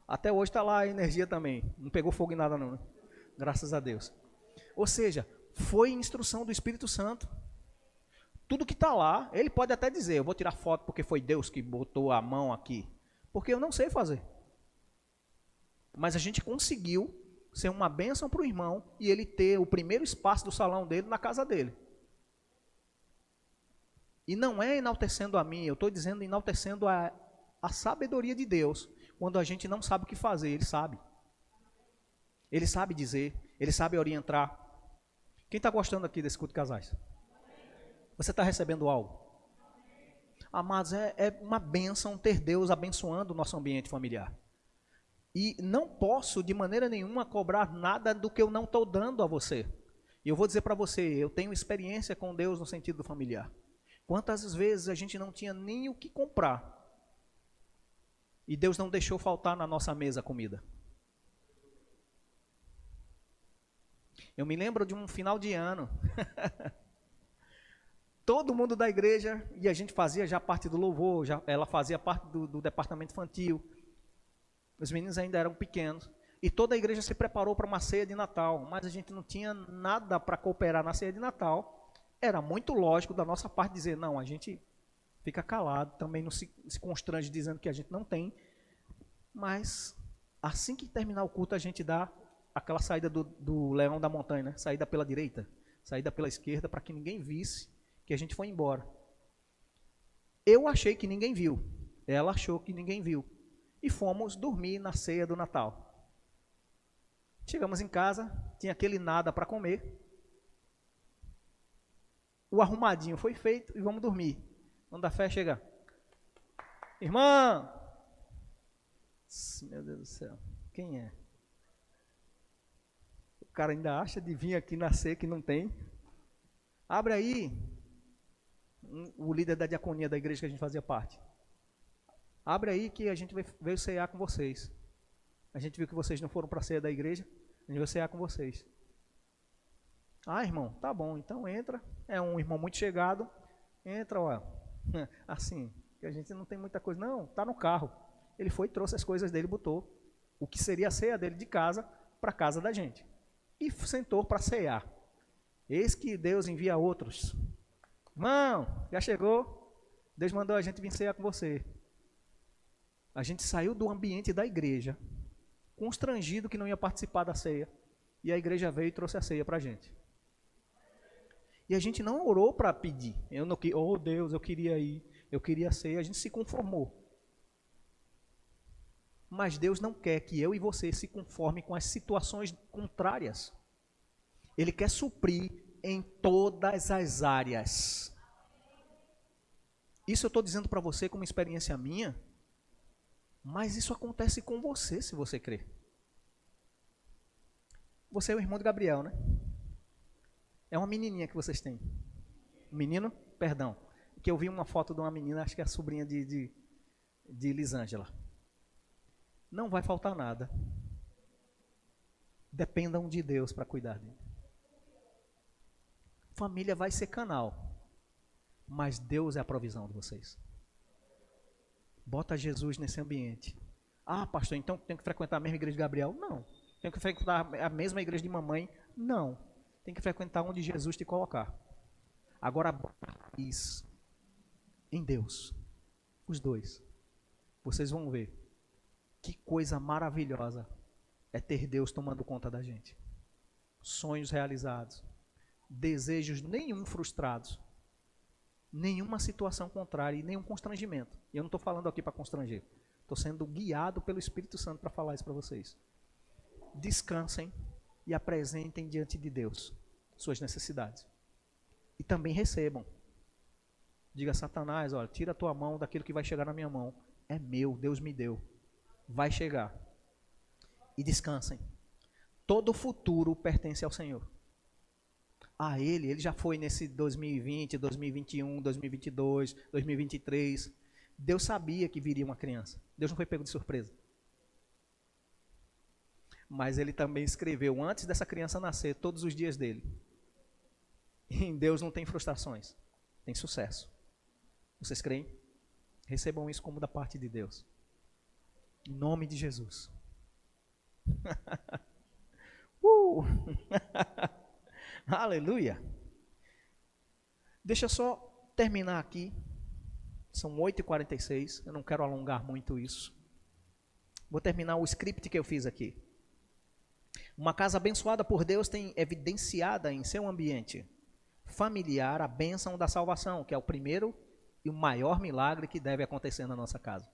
Até hoje está lá a energia também, não pegou fogo em nada não, né? Graças a Deus. Ou seja, foi instrução do Espírito Santo. Tudo que está lá, ele pode até dizer, eu vou tirar foto porque foi Deus que botou a mão aqui, porque eu não sei fazer. Mas a gente conseguiu ser uma bênção para o irmão e ele ter o primeiro espaço do salão dele na casa dele. E não é enaltecendo a mim, eu estou dizendo enaltecendo a sabedoria de Deus. Quando a gente não sabe o que fazer, Ele sabe. Ele sabe dizer, Ele sabe orientar. Quem está gostando aqui desse culto de casais? Você está recebendo algo? Amados, é uma bênção ter Deus abençoando o nosso ambiente familiar. E não posso de maneira nenhuma cobrar nada do que eu não estou dando a você. E eu vou dizer para você, eu tenho experiência com Deus no sentido do familiar. Quantas vezes a gente não tinha nem o que comprar e Deus não deixou faltar na nossa mesa comida. Eu me lembro de um final de ano, todo mundo da igreja, e a gente fazia já parte do louvor, ela fazia parte do departamento infantil, os meninos ainda eram pequenos, e toda a igreja se preparou para uma ceia de Natal, mas a gente não tinha nada para cooperar na ceia de Natal. Era muito lógico da nossa parte dizer, não, a gente fica calado, também não se constrange dizendo que a gente não tem, mas assim que terminar o culto a gente dá aquela saída do leão da montanha, né? Saída pela direita, saída pela esquerda, para que ninguém visse que a gente foi embora. Eu achei que ninguém viu, ela achou que ninguém viu, e fomos dormir na ceia do Natal. Chegamos em casa, tinha aquele nada para comer, o arrumadinho foi feito e vamos dormir. Quando a fé chega, irmã, meu Deus do céu, quem é? O cara ainda acha de vir aqui nascer que não tem. Abre aí, o líder da diaconia da igreja que a gente fazia parte. Abre aí que a gente veio cear com vocês. A gente viu que vocês não foram para a ceia da igreja, a gente veio cear com vocês. Ah, irmão, tá bom, então entra. É um irmão muito chegado, entra, ó, assim, que a gente não tem muita coisa. Não, tá no carro. Ele foi, trouxe as coisas dele, botou o que seria a ceia dele de casa para a casa da gente. E sentou para cear. Eis que Deus envia outros. Irmão, já chegou? Deus mandou a gente vir cear com você. A gente saiu do ambiente da igreja, constrangido que não ia participar da ceia. E a igreja veio e trouxe a ceia para a gente. E a gente não orou para pedir. Eu não, oh Deus, eu queria ir, eu queria a ceia. A gente se conformou. Mas Deus não quer que eu e você se conformem com as situações contrárias. Ele quer suprir em todas as áreas. Isso eu estou dizendo para você como experiência minha, mas isso acontece com você, se você crer. Você é o irmão de Gabriel, né? É uma menininha que vocês têm. Menino? Perdão. Que eu vi uma foto de uma menina, acho que é a sobrinha de Lisângela. Não vai faltar nada. Dependam de Deus para cuidar dele. Família vai ser canal, mas Deus é a provisão de vocês. Bota Jesus nesse ambiente. Ah, pastor, então tem que frequentar a mesma igreja de Gabriel? Não. Tem que frequentar a mesma igreja de mamãe? Não. Tem que frequentar onde Jesus te colocar. Agora, bota isso em Deus. Os dois. Vocês vão ver. Que coisa maravilhosa é ter Deus tomando conta da gente. Sonhos realizados. Desejos nenhum frustrados. Nenhuma situação contrária e nenhum constrangimento. E eu não estou falando aqui para constranger. Estou sendo guiado pelo Espírito Santo para falar isso para vocês. Descansem e apresentem diante de Deus suas necessidades. E também recebam. Diga a Satanás, olha, tira a tua mão daquilo que vai chegar na minha mão. É meu, Deus me deu. Vai chegar. E descansem. Todo o futuro pertence ao Senhor. A Ele já foi nesse 2020, 2021, 2022, 2023. Deus sabia que viria uma criança. Deus não foi pego de surpresa. Mas ele também escreveu, antes dessa criança nascer, todos os dias dele. E em Deus não tem frustrações, tem sucesso. Vocês creem? Recebam isso como da parte de Deus. Em nome de Jesus. Aleluia. Deixa eu só terminar aqui. São 8h46. Eu não quero alongar muito isso. Vou terminar o script que eu fiz aqui. Uma casa abençoada por Deus tem evidenciada em seu ambiente familiar a bênção da salvação, que é o primeiro e o maior milagre que deve acontecer na nossa casa.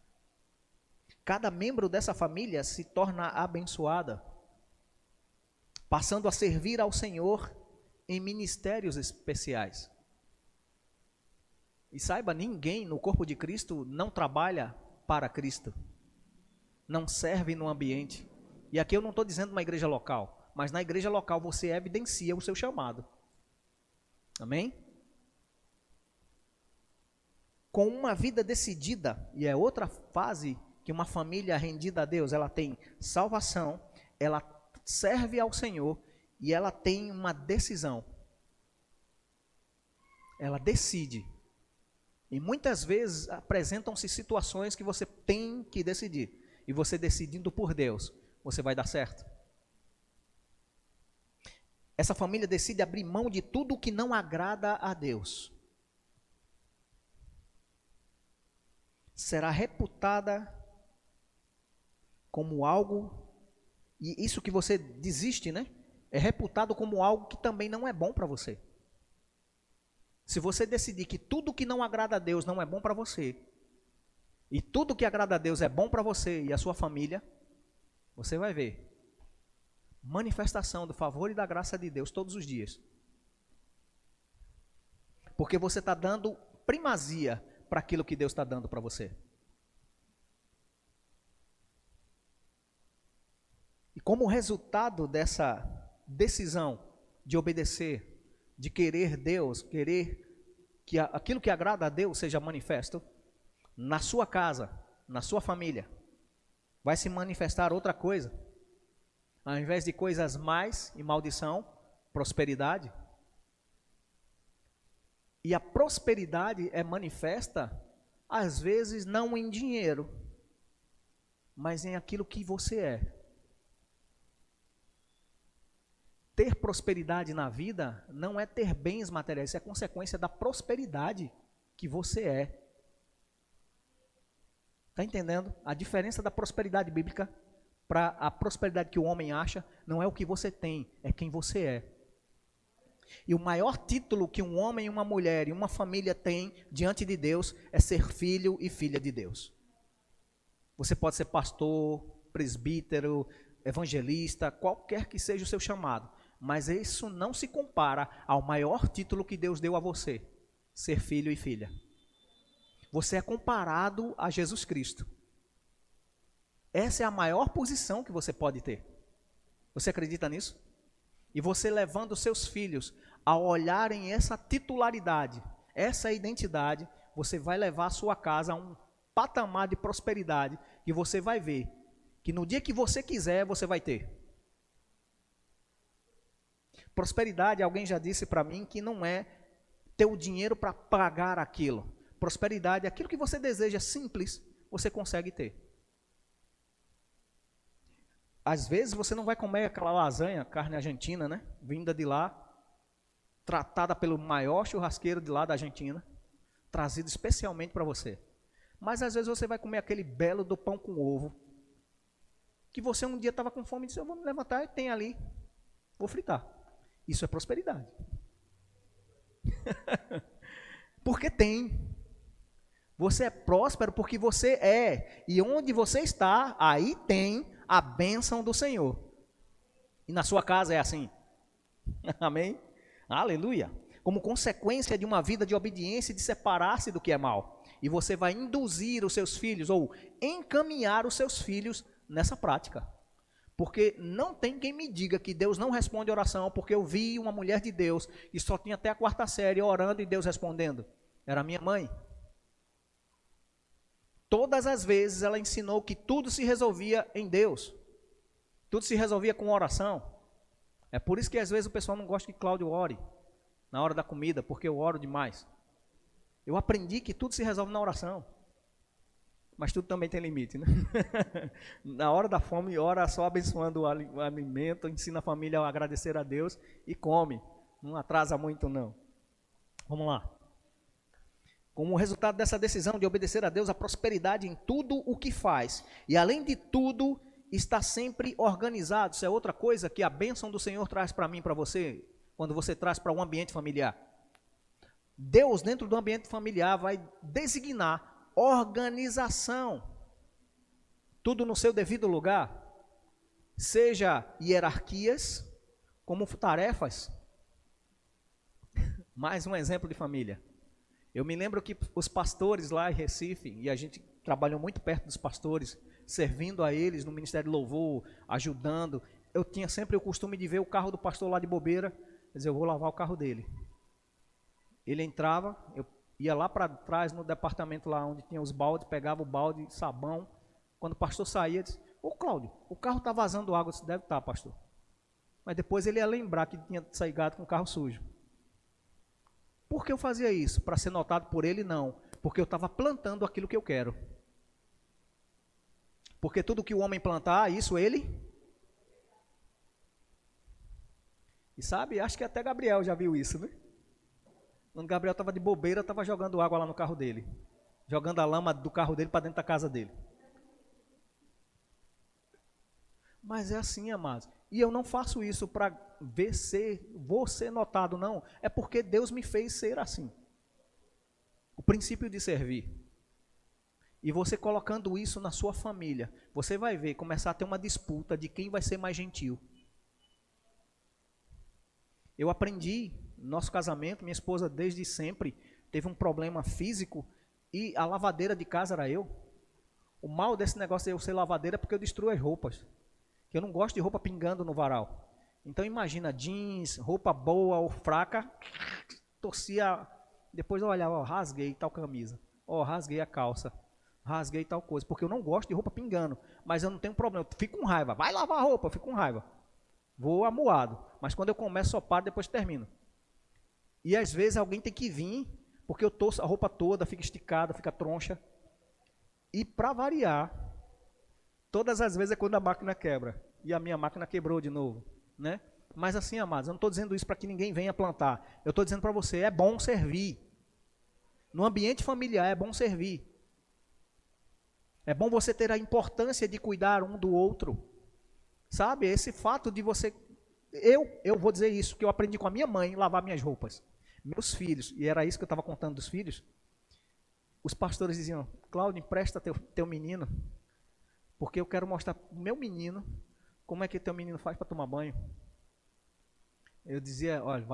Cada membro dessa família se torna abençoada, passando a servir ao Senhor em ministérios especiais. E saiba, ninguém no corpo de Cristo não trabalha para Cristo, não serve no ambiente. E aqui eu não estou dizendo uma igreja local, mas na igreja local você evidencia o seu chamado. Amém? Com uma vida decidida, e é outra fase que uma família rendida a Deus, ela tem salvação, ela serve ao Senhor e ela tem uma decisão. Ela decide. E muitas vezes apresentam-se situações que você tem que decidir. E você decidindo por Deus, você vai dar certo. Essa família decide abrir mão de tudo o que não agrada a Deus. Será reputada como algo, e isso que você desiste, né? É reputado como algo que também não é bom para você. Se você decidir que tudo que não agrada a Deus não é bom para você, e tudo que agrada a Deus é bom para você e a sua família, você vai ver manifestação do favor e da graça de Deus todos os dias. Porque você está dando primazia para aquilo que Deus está dando para você. E como resultado dessa decisão de obedecer, de querer Deus, querer que aquilo que agrada a Deus seja manifesto, na sua casa, na sua família, vai se manifestar outra coisa. Ao invés de coisas mais e maldição, prosperidade. E a prosperidade é manifesta, às vezes, não em dinheiro, mas em aquilo que você é. Ter prosperidade na vida não é ter bens materiais, isso é consequência da prosperidade que você é. Está entendendo? A diferença da prosperidade bíblica para a prosperidade que o homem acha não é o que você tem, é quem você é. E o maior título que um homem, uma mulher e uma família tem diante de Deus é ser filho e filha de Deus. Você pode ser pastor, presbítero, evangelista, qualquer que seja o seu chamado, mas isso não se compara ao maior título que Deus deu a você, ser filho e filha. Você é comparado a Jesus Cristo. Essa é a maior posição que você pode ter. Você acredita nisso? E você levando seus filhos a olharem essa titularidade, essa identidade, você vai levar a sua casa a um patamar de prosperidade que você vai ver que no dia que você quiser, você vai ter. Prosperidade, alguém já disse para mim que não é ter o dinheiro para pagar aquilo. Prosperidade, aquilo que você deseja simples, você consegue ter. Às vezes você não vai comer aquela lasanha, carne argentina, né? Vinda de lá, tratada pelo maior churrasqueiro de lá da Argentina, trazido especialmente para você. Mas às vezes você vai comer aquele belo do pão com ovo, que você um dia estava com fome e disse, eu vou me levantar e tem ali, vou fritar. Isso é prosperidade. Porque tem. Você é próspero porque você é. E onde você está, aí tem a bênção do Senhor. E na sua casa é assim. Amém? Aleluia. Como consequência de uma vida de obediência e de separar-se do que é mal. E você vai induzir os seus filhos ou encaminhar os seus filhos nessa prática. Porque não tem quem me diga que Deus não responde oração, porque eu vi uma mulher de Deus e só tinha até a 4ª série orando e Deus respondendo. Era minha mãe. Todas as vezes ela ensinou que tudo se resolvia em Deus. Tudo se resolvia com oração. É por isso que às vezes o pessoal não gosta que Cláudio ore na hora da comida, porque eu oro demais. Eu aprendi que tudo se resolve na oração. Mas tudo também tem limite, né? Na hora da fome, ora só abençoando o alimento, ensina a família a agradecer a Deus e come. Não atrasa muito, não. Vamos lá. Como resultado dessa decisão de obedecer a Deus, a prosperidade em tudo o que faz. E além de tudo, está sempre organizado. Isso é outra coisa que a bênção do Senhor traz para mim e para você, quando você traz para um ambiente familiar. Deus, dentro do ambiente familiar, vai designar organização, tudo no seu devido lugar, seja hierarquias, como tarefas. Mais um exemplo de família. Eu me lembro que os pastores lá em Recife, e a gente trabalhou muito perto dos pastores, servindo a eles no Ministério de Louvor, ajudando. Eu tinha sempre o costume de ver o carro do pastor lá de bobeira, dizer, eu vou lavar o carro dele. Ele entrava, eu ia lá para trás no departamento lá onde tinha os baldes, pegava o balde, sabão. Quando o pastor saía, disse, ô Cláudio, o carro está vazando água. Você deve estar, pastor. Mas depois ele ia lembrar que tinha saído com o carro sujo. Por que eu fazia isso? Para ser notado por ele? Não. Porque eu estava plantando aquilo que eu quero. Porque tudo que o homem plantar, isso ele... E sabe, acho que até Gabriel já viu isso, né? Quando Gabriel estava de bobeira, estava jogando água lá no carro dele. Jogando a lama do carro dele para dentro da casa dele. Mas é assim, amados. E eu não faço isso para ver se vou ser notado, não. É porque Deus me fez ser assim. O princípio de servir. E você colocando isso na sua família, você vai ver, começar a ter uma disputa de quem vai ser mais gentil. Eu aprendi, no nosso casamento, minha esposa desde sempre teve um problema físico e a lavadeira de casa era eu. O mal desse negócio de eu ser lavadeira é porque eu destruo as roupas. Eu não gosto de roupa pingando no varal. Então imagina, jeans, roupa boa ou fraca, torcia, depois eu olhava, ó, rasguei tal camisa, ó, rasguei a calça, rasguei tal coisa, porque eu não gosto de roupa pingando, mas eu não tenho problema, eu fico com raiva, vai lavar a roupa, eu fico com raiva. Vou amuado, mas quando eu começo só paro, depois termino. E às vezes alguém tem que vir, porque eu torço a roupa toda, fica esticada, fica troncha. E para variar, todas as vezes é quando a máquina quebra. E a minha máquina quebrou de novo, né? Mas assim, amados, eu não estou dizendo isso para que ninguém venha plantar. Eu estou dizendo para você, é bom servir. No ambiente familiar é bom servir. É bom você ter a importância de cuidar um do outro. Sabe, esse fato de você... Eu vou dizer isso, que eu aprendi com a minha mãe, lavar minhas roupas. Meus filhos, e era isso que eu estava contando dos filhos, os pastores diziam, Cláudio, empresta teu menino, porque eu quero mostrar pro meu menino como é que teu menino faz para tomar banho. Eu dizia, olha,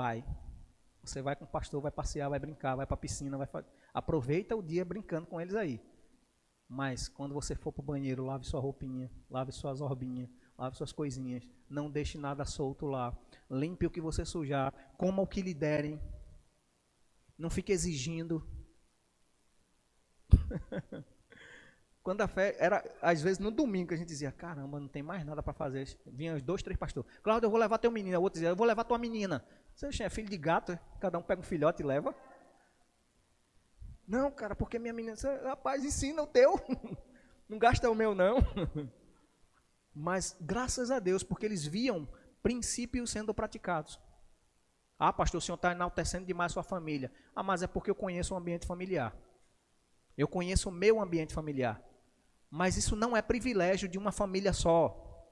você vai com o pastor, vai passear, vai brincar, vai para a piscina, aproveita o dia brincando com eles aí. Mas quando você for para o banheiro, lave sua roupinha, lave suas orbinhas, lave suas coisinhas, não deixe nada solto lá, limpe o que você sujar, coma o que lhe derem, não fique exigindo. Quando a fé era, às vezes no domingo, que a gente dizia, caramba, não tem mais nada para fazer, vinham os 2, 3 pastores, Cláudio, eu vou levar teu menino, o outro dizia, eu vou levar tua menina. Você é filho de gato, cada um pega um filhote e leva. Não, cara, porque minha menina, rapaz, ensina o teu, não gasta o meu não. Mas graças a Deus, porque eles viam princípios sendo praticados. Ah, pastor, o senhor está enaltecendo demais a sua família. Ah, mas é porque eu conheço o ambiente familiar. Eu conheço o meu ambiente familiar. Mas isso não é privilégio de uma família só.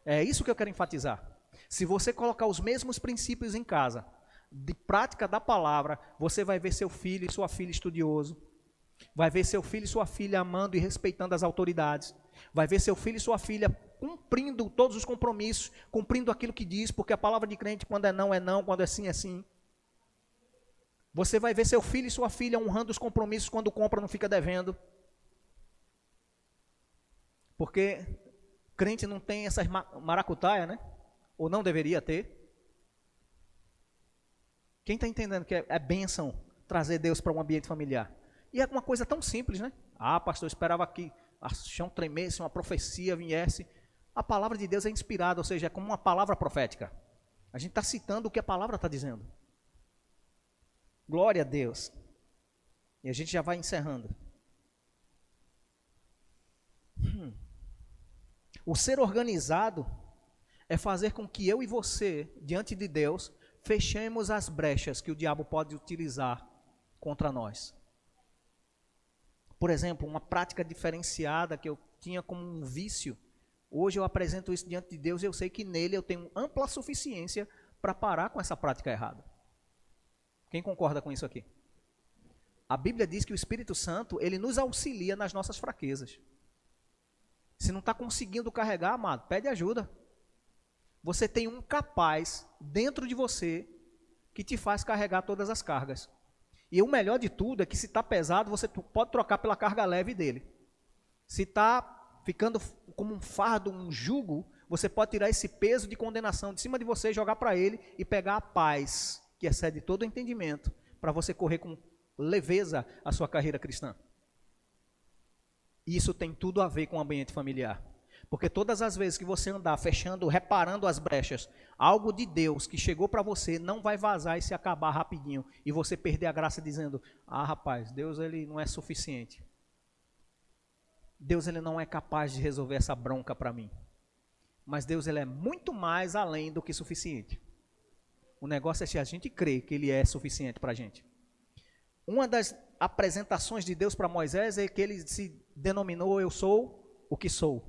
É isso que eu quero enfatizar. Se você colocar os mesmos princípios em casa, de prática da palavra, você vai ver seu filho e sua filha estudioso. Vai ver seu filho e sua filha amando e respeitando as autoridades. Vai ver seu filho e sua filha cumprindo todos os compromissos, cumprindo aquilo que diz, porque a palavra de crente, quando é não, quando é sim, é sim. Você vai ver seu filho e sua filha honrando os compromissos, quando compra não fica devendo. Porque crente não tem essas maracutaia, né? Ou não deveria ter. Quem está entendendo que é bênção trazer Deus para um ambiente familiar? E é uma coisa tão simples, né? Ah, pastor, eu esperava que o chão tremesse, uma profecia viesse. A palavra de Deus é inspirada, ou seja, é como uma palavra profética. A gente está citando o que a palavra está dizendo. Glória a Deus. E a gente já vai encerrando. O ser organizado é fazer com que eu e você, diante de Deus, fechemos as brechas que o diabo pode utilizar contra nós. Por exemplo, uma prática diferenciada que eu tinha como um vício, hoje eu apresento isso diante de Deus e eu sei que nele eu tenho ampla suficiência para parar com essa prática errada. Quem concorda com isso aqui? A Bíblia diz que o Espírito Santo, ele nos auxilia nas nossas fraquezas. Se não está conseguindo carregar, amado, pede ajuda. Você tem um capaz dentro de você que te faz carregar todas as cargas. E o melhor de tudo é que se está pesado, você pode trocar pela carga leve dele. Se está ficando como um fardo, um jugo, você pode tirar esse peso de condenação de cima de você, jogar para ele e pegar a paz, que excede todo o entendimento, para você correr com leveza a sua carreira cristã. Isso tem tudo a ver com o ambiente familiar. Porque todas as vezes que você andar fechando, reparando as brechas, algo de Deus que chegou para você não vai vazar e se acabar rapidinho. E você perder a graça dizendo, ah rapaz, Deus ele não é suficiente. Deus ele não é capaz de resolver essa bronca para mim. Mas Deus ele é muito mais além do que suficiente. O negócio é se a gente crê que ele é suficiente para a gente. Uma das apresentações de Deus para Moisés é que ele se denominou, eu sou o que sou.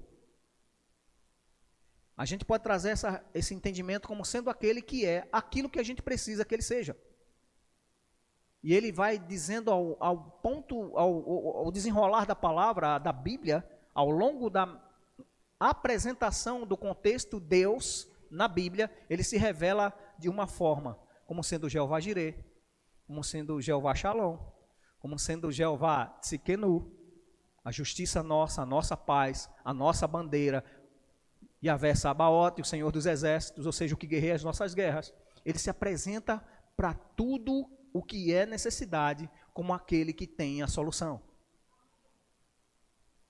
A gente pode trazer esse entendimento como sendo aquele que é aquilo que a gente precisa que ele seja. E ele vai dizendo ao desenrolar da palavra, da Bíblia, ao longo da apresentação do contexto Deus na Bíblia, ele se revela de uma forma, como sendo Jeová Jirê, como sendo Jeová Shalom, como sendo Jeová Tzidkenu, a justiça nossa, a nossa paz, a nossa bandeira, Yahvé Sabaoth, o Senhor dos Exércitos, ou seja, o que guerreia as nossas guerras. Ele se apresenta para tudo o que é necessidade como aquele que tem a solução.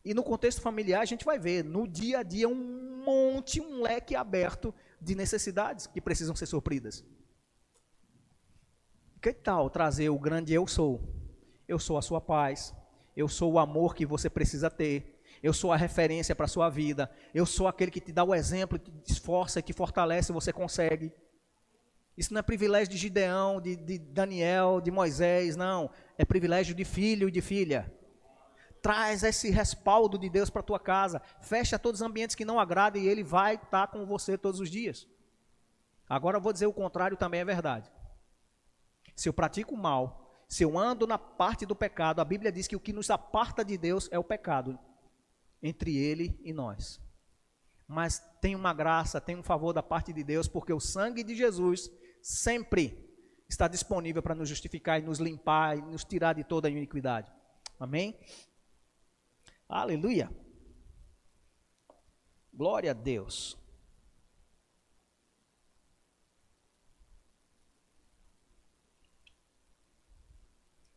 E no contexto familiar a gente vai ver, no dia a dia, um leque aberto de necessidades que precisam ser supridas. Que tal trazer o grande eu sou? Eu sou a sua paz, eu sou o amor que você precisa ter, eu sou a referência para a sua vida, eu sou aquele que te dá o exemplo, que te esforça, que fortalece, você consegue. Isso não é privilégio de Gideão, de Daniel, de Moisés, não. É privilégio de filho e de filha. Traz esse respaldo de Deus para a tua casa. Fecha todos os ambientes que não agradam e Ele vai estar com você todos os dias. Agora eu vou dizer o contrário também é verdade. Se eu pratico o mal, se eu ando na parte do pecado, a Bíblia diz que o que nos aparta de Deus é o pecado entre Ele e nós. Mas tem uma graça, tem um favor da parte de Deus, porque o sangue de Jesus sempre está disponível para nos justificar e nos limpar e nos tirar de toda a iniquidade. Amém? Aleluia! Glória a Deus!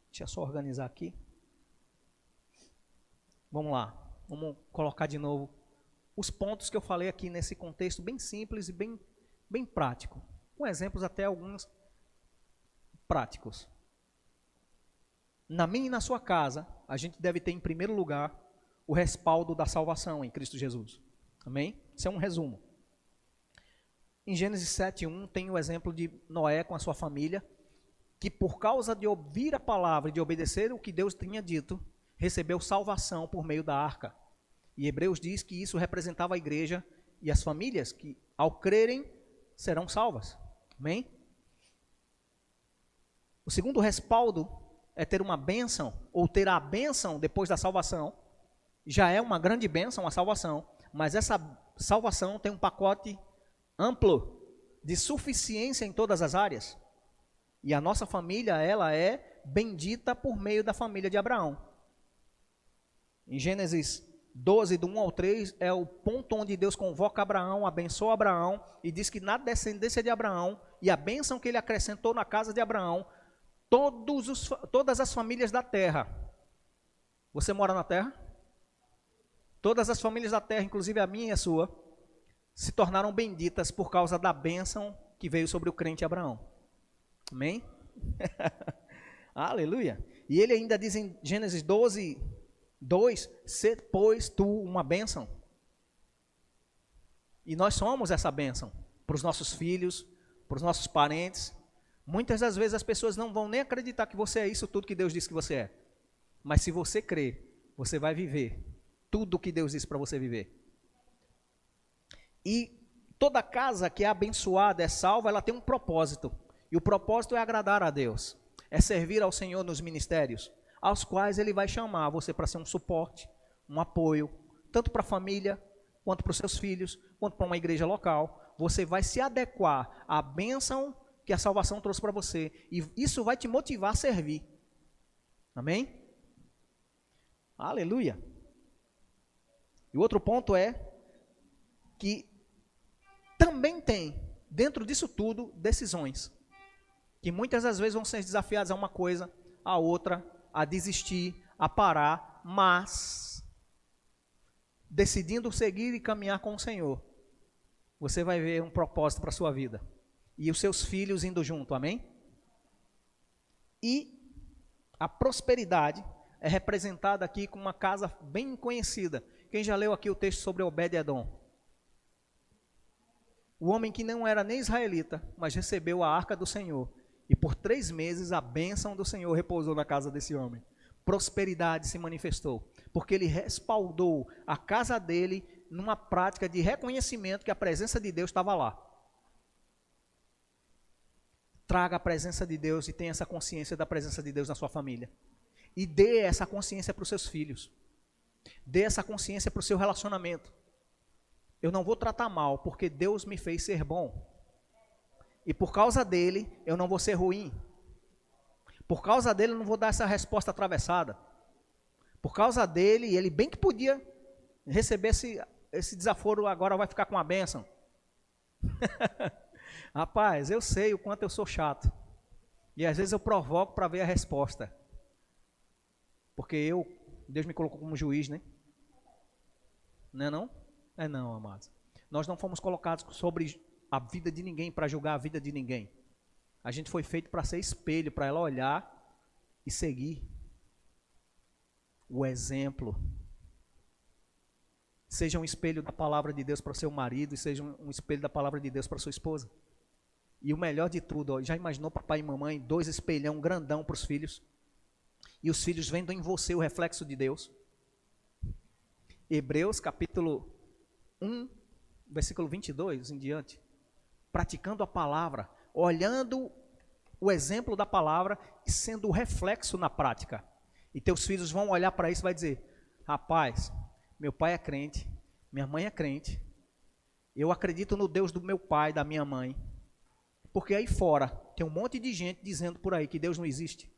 Deixa eu só organizar aqui. Vamos lá, vamos colocar de novo os pontos que eu falei aqui nesse contexto bem simples e bem prático, com exemplos até alguns práticos. Na minha e na sua casa, a gente deve ter em primeiro lugar o respaldo da salvação em Cristo Jesus. Amém? Isso é um resumo. Em Gênesis 7:1 tem o exemplo de Noé com a sua família, que por causa de ouvir a palavra e de obedecer o que Deus tinha dito, recebeu salvação por meio da arca. E Hebreus diz que isso representava a igreja e as famílias que, ao crerem, serão salvas. Amém? O segundo respaldo é ter uma bênção, ou ter a bênção depois da salvação. Já é uma grande bênção a salvação, mas essa salvação tem um pacote amplo de suficiência em todas as áreas. E a nossa família, ela é bendita por meio da família de Abraão. Em Gênesis 12, do 1 ao 3, é o ponto onde Deus convoca Abraão, abençoa Abraão, e diz que na descendência de Abraão, e a bênção que ele acrescentou na casa de Abraão, todas as famílias da terra Você mora na terra? Todas as famílias da terra, inclusive a minha e a sua, se tornaram benditas por causa da bênção que veio sobre o crente Abraão. Amém? Aleluia. E ele ainda diz em Gênesis 12, 2, sê, pois, tu uma bênção. E nós somos essa bênção para os nossos filhos, para os nossos parentes. Muitas das vezes as pessoas não vão nem acreditar que você é isso tudo que Deus disse que você é. Mas se você crer, você vai viver tudo o que Deus disse para você viver. E toda casa que é abençoada, é salva, ela tem um propósito. E o propósito é agradar a Deus. É servir ao Senhor nos ministérios, aos quais Ele vai chamar você para ser um suporte, um apoio, tanto para a família, quanto para os seus filhos, quanto para uma igreja local. Você vai se adequar à bênção que a salvação trouxe para você. E isso vai te motivar a servir. Amém? Aleluia. E o outro ponto é que também tem, dentro disso tudo, decisões. Que muitas das vezes vão ser desafiadas a uma coisa, a outra, a desistir, a parar, mas decidindo seguir e caminhar com o Senhor, você vai ver um propósito para a sua vida. E os seus filhos indo junto, amém? E a prosperidade é representada aqui com uma casa bem conhecida. Quem já leu aqui o texto sobre Obed-Edom? O homem que não era nem israelita, mas recebeu a arca do Senhor. E por 3 meses a bênção do Senhor repousou na casa desse homem. Prosperidade se manifestou, porque ele respaldou a casa dele numa prática de reconhecimento que a presença de Deus estava lá. Traga a presença de Deus e tenha essa consciência da presença de Deus na sua família. E dê essa consciência para os seus filhos. Dê essa consciência para o seu relacionamento. Eu não vou tratar mal, porque Deus me fez ser bom. E por causa dele, eu não vou ser ruim. Por causa dele, eu não vou dar essa resposta atravessada. Por causa dele, ele bem que podia receber esse desaforo, agora vai ficar com a bênção. Rapaz, eu sei o quanto eu sou chato. E às vezes eu provoco para ver a resposta. Porque Deus me colocou como juiz, né? Não é não? É não, amados. Nós não fomos colocados sobre a vida de ninguém para julgar a vida de ninguém. A gente foi feito para ser espelho, para ela olhar e seguir o exemplo. Seja um espelho da palavra de Deus para o seu marido e seja um espelho da palavra de Deus para a sua esposa. E o melhor de tudo, ó, já imaginou papai e mamãe, 2 espelhão grandão para os filhos? E os filhos vendo em você o reflexo de Deus. Hebreus capítulo 1, versículo 22 em diante. Praticando a palavra, olhando o exemplo da palavra e sendo o reflexo na prática. E teus filhos vão olhar para isso e vai dizer, rapaz, meu pai é crente, minha mãe é crente, eu acredito no Deus do meu pai, da minha mãe. Porque aí fora tem um monte de gente dizendo por aí que Deus não existe.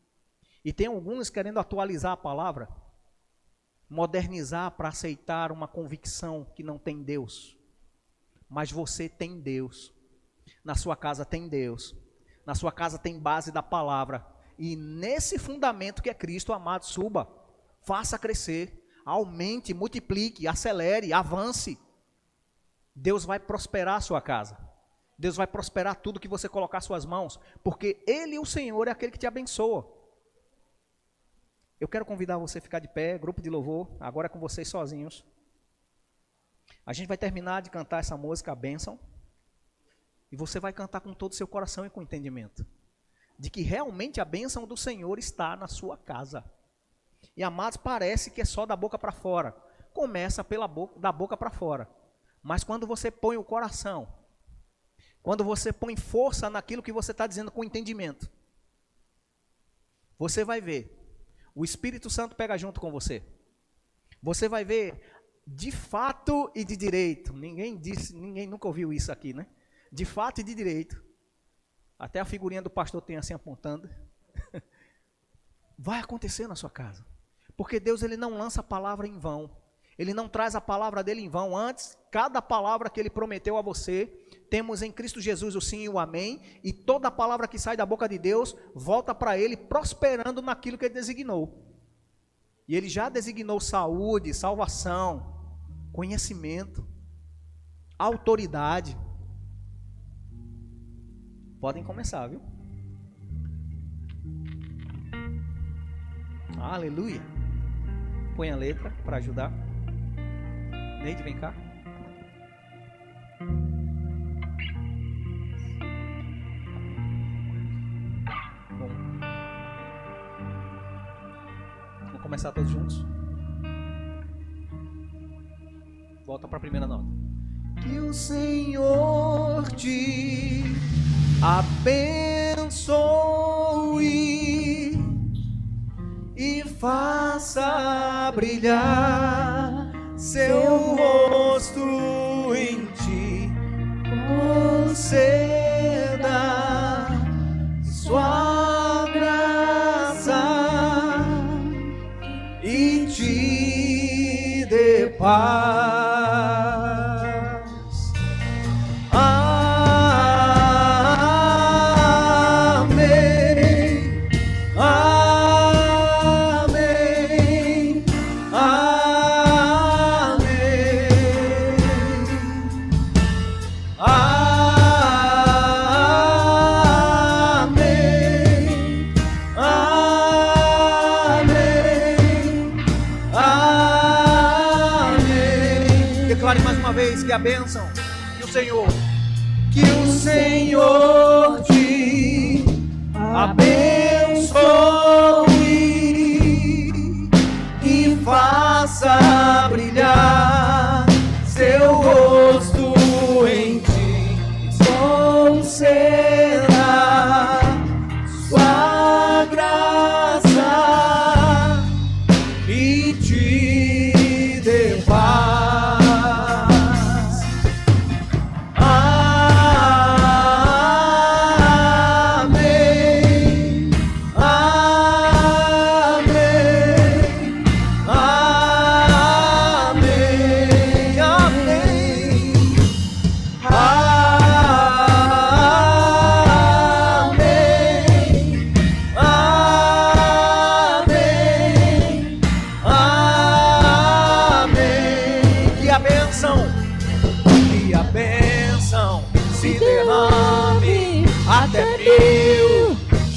E tem alguns querendo atualizar a palavra, modernizar para aceitar uma convicção que não tem Deus. Mas você tem Deus. Na sua casa tem Deus. Na sua casa tem base da palavra. E nesse fundamento que é Cristo, amado, suba. Faça crescer. Aumente, multiplique, acelere, avance. Deus vai prosperar a sua casa. Deus vai prosperar tudo que você colocar suas mãos. Porque Ele, o Senhor, é aquele que te abençoa. Eu quero convidar você a ficar de pé, grupo de louvor, agora é com vocês sozinhos. A gente vai terminar de cantar essa música, a bênção. E você vai cantar com todo o seu coração e com entendimento. De que realmente a bênção do Senhor está na sua casa. E amados, parece que é só da boca para fora. Começa da boca para fora. Mas quando você põe o coração, quando você põe força naquilo que você está dizendo com entendimento, você vai ver. O Espírito Santo pega junto com você. Você vai ver de fato e de direito. Ninguém nunca ouviu isso aqui, né? De fato e de direito. Até a figurinha do pastor tem assim apontando. Vai acontecer na sua casa. Porque Deus, Ele não lança a palavra em vão. Ele não traz a palavra dele em vão. Antes, cada palavra que Ele prometeu a você, temos em Cristo Jesus o sim e o amém. E toda palavra que sai da boca de Deus, volta para Ele prosperando naquilo que Ele designou. E Ele já designou saúde, salvação, conhecimento, autoridade. Podem começar, viu? Aleluia. Põe a letra para ajudar. Neide, vem cá. Bom. Vamos começar todos juntos. Volta para a primeira nota. Que o Senhor te abençoe e faça brilhar seu rosto em ti, conceda sua graça e te dê paz. Que a bênção, que o Senhor te abençoe e faça brilhar seu rosto em ti, conceda sua graça e te dê paz.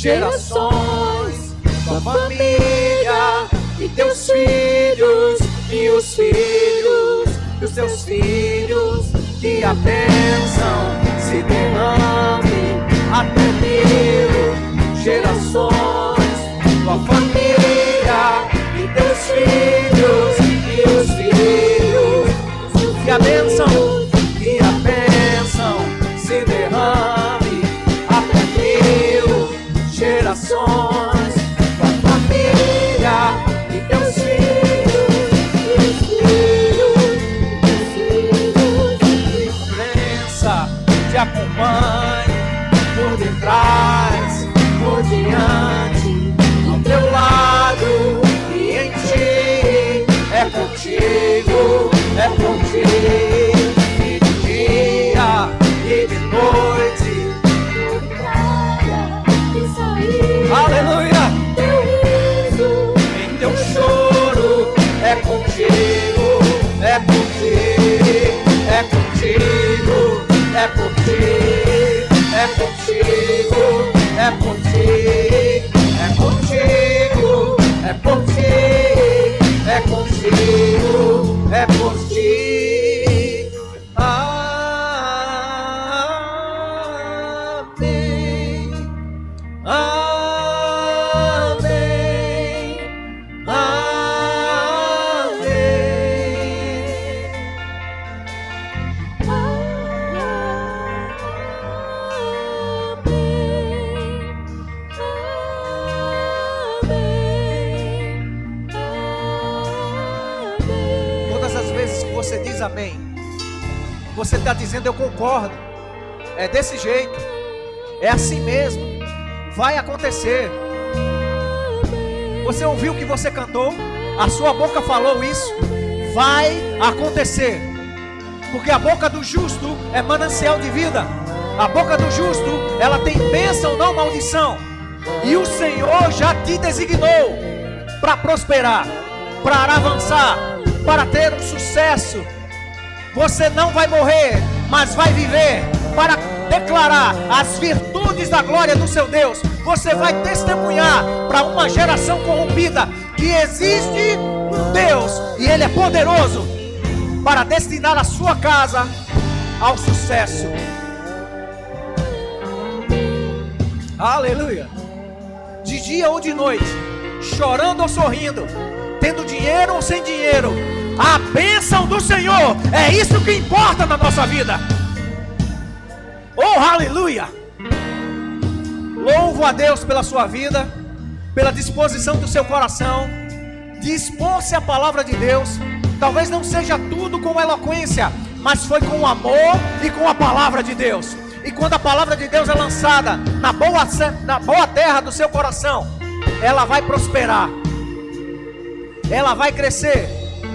Gerações, tua família e teus filhos e os filhos dos teus filhos, que a bênção se derrame até 1000 gerações, tua família e teus filhos e os filhos, que a bênção se derrame até 1000 gerações, tua família e teus filhos, crença te acompanhe por detrás, por diante, ao teu lado e em ti, é contigo, e de dia e de noite. Aleluia! Teu riso, em teu choro, é contigo, é contigo, é contigo, é contigo, é contigo, é contigo, é contigo, é contigo, é contigo, é contigo. Amém. Amém, todas as vezes que você diz amém, você está dizendo eu concordo, é desse jeito, é assim mesmo, vai acontecer. Você ouviu o que você cantou? A sua boca falou isso? Vai acontecer. Porque a boca do justo é manancial de vida. A boca do justo, ela tem bênção, não maldição. E o Senhor já te designou para prosperar. para avançar, para ter um sucesso. Você não vai morrer, mas vai viver para declarar as virtudes da glória do seu Deus. Você vai testemunhar para uma geração corrompida que existe um Deus e Ele é poderoso para destinar a sua casa ao sucesso. Aleluia. De dia ou de noite, chorando ou sorrindo, tendo dinheiro ou sem dinheiro, a bênção do Senhor é isso que importa na nossa vida. Oh, aleluia. Louvo a Deus pela sua vida, pela disposição do seu coração, dispor-se à palavra de Deus. Talvez não seja tudo com eloquência, mas foi com amor e com a palavra de Deus. E quando a palavra de Deus é lançada na boa terra do seu coração, ela vai prosperar, ela vai crescer,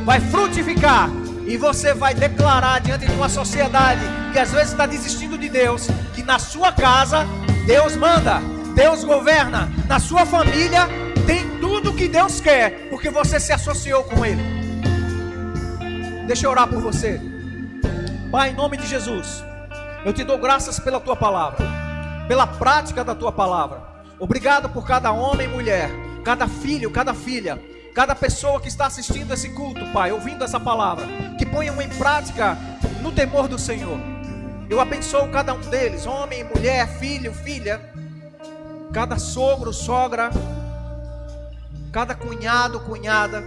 vai frutificar, e você vai declarar diante de uma sociedade que às vezes está desistindo de Deus, que na sua casa Deus manda, Deus governa, na sua família tem tudo que Deus quer, porque você se associou com Ele. Deixa eu orar por você. Pai, em nome de Jesus, eu te dou graças pela tua palavra, pela prática da tua palavra. Obrigado por cada homem e mulher, cada filho, cada filha, cada pessoa que está assistindo esse culto, Pai, ouvindo essa palavra, que ponham em prática no temor do Senhor. Eu abençoo cada um deles, homem, mulher, filho, filha, cada sogro, sogra, cada cunhado, cunhada,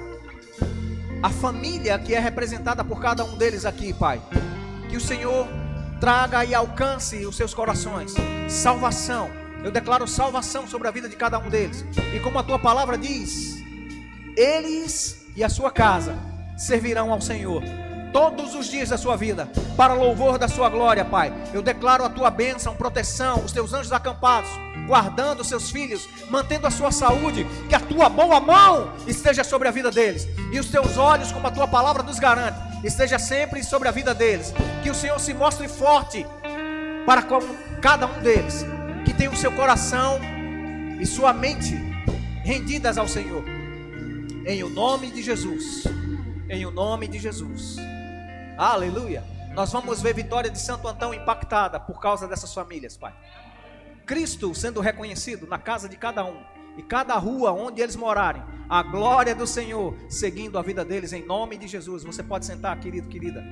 a família que é representada por cada um deles aqui, Pai. Que o Senhor traga e alcance os seus corações salvação. Eu declaro salvação sobre a vida de cada um deles. E como a tua palavra diz, eles e a sua casa servirão ao Senhor todos os dias da sua vida, para louvor da sua glória, Pai. Eu declaro a tua bênção, proteção, os teus anjos acampados, guardando os seus filhos, mantendo a sua saúde, que a tua boa mão esteja sobre a vida deles, e os teus olhos, como a tua palavra nos garante, esteja sempre sobre a vida deles. Que o Senhor se mostre forte para cada um deles, que tem o seu coração e sua mente rendidas ao Senhor, em o nome de Jesus, em o nome de Jesus. Aleluia. Nós vamos ver Vitória de Santo Antão impactada por causa dessas famílias, Pai. Cristo sendo reconhecido na casa de cada um, e cada rua onde eles morarem, a glória do Senhor seguindo a vida deles, em nome de Jesus. Você pode sentar, querido, querida.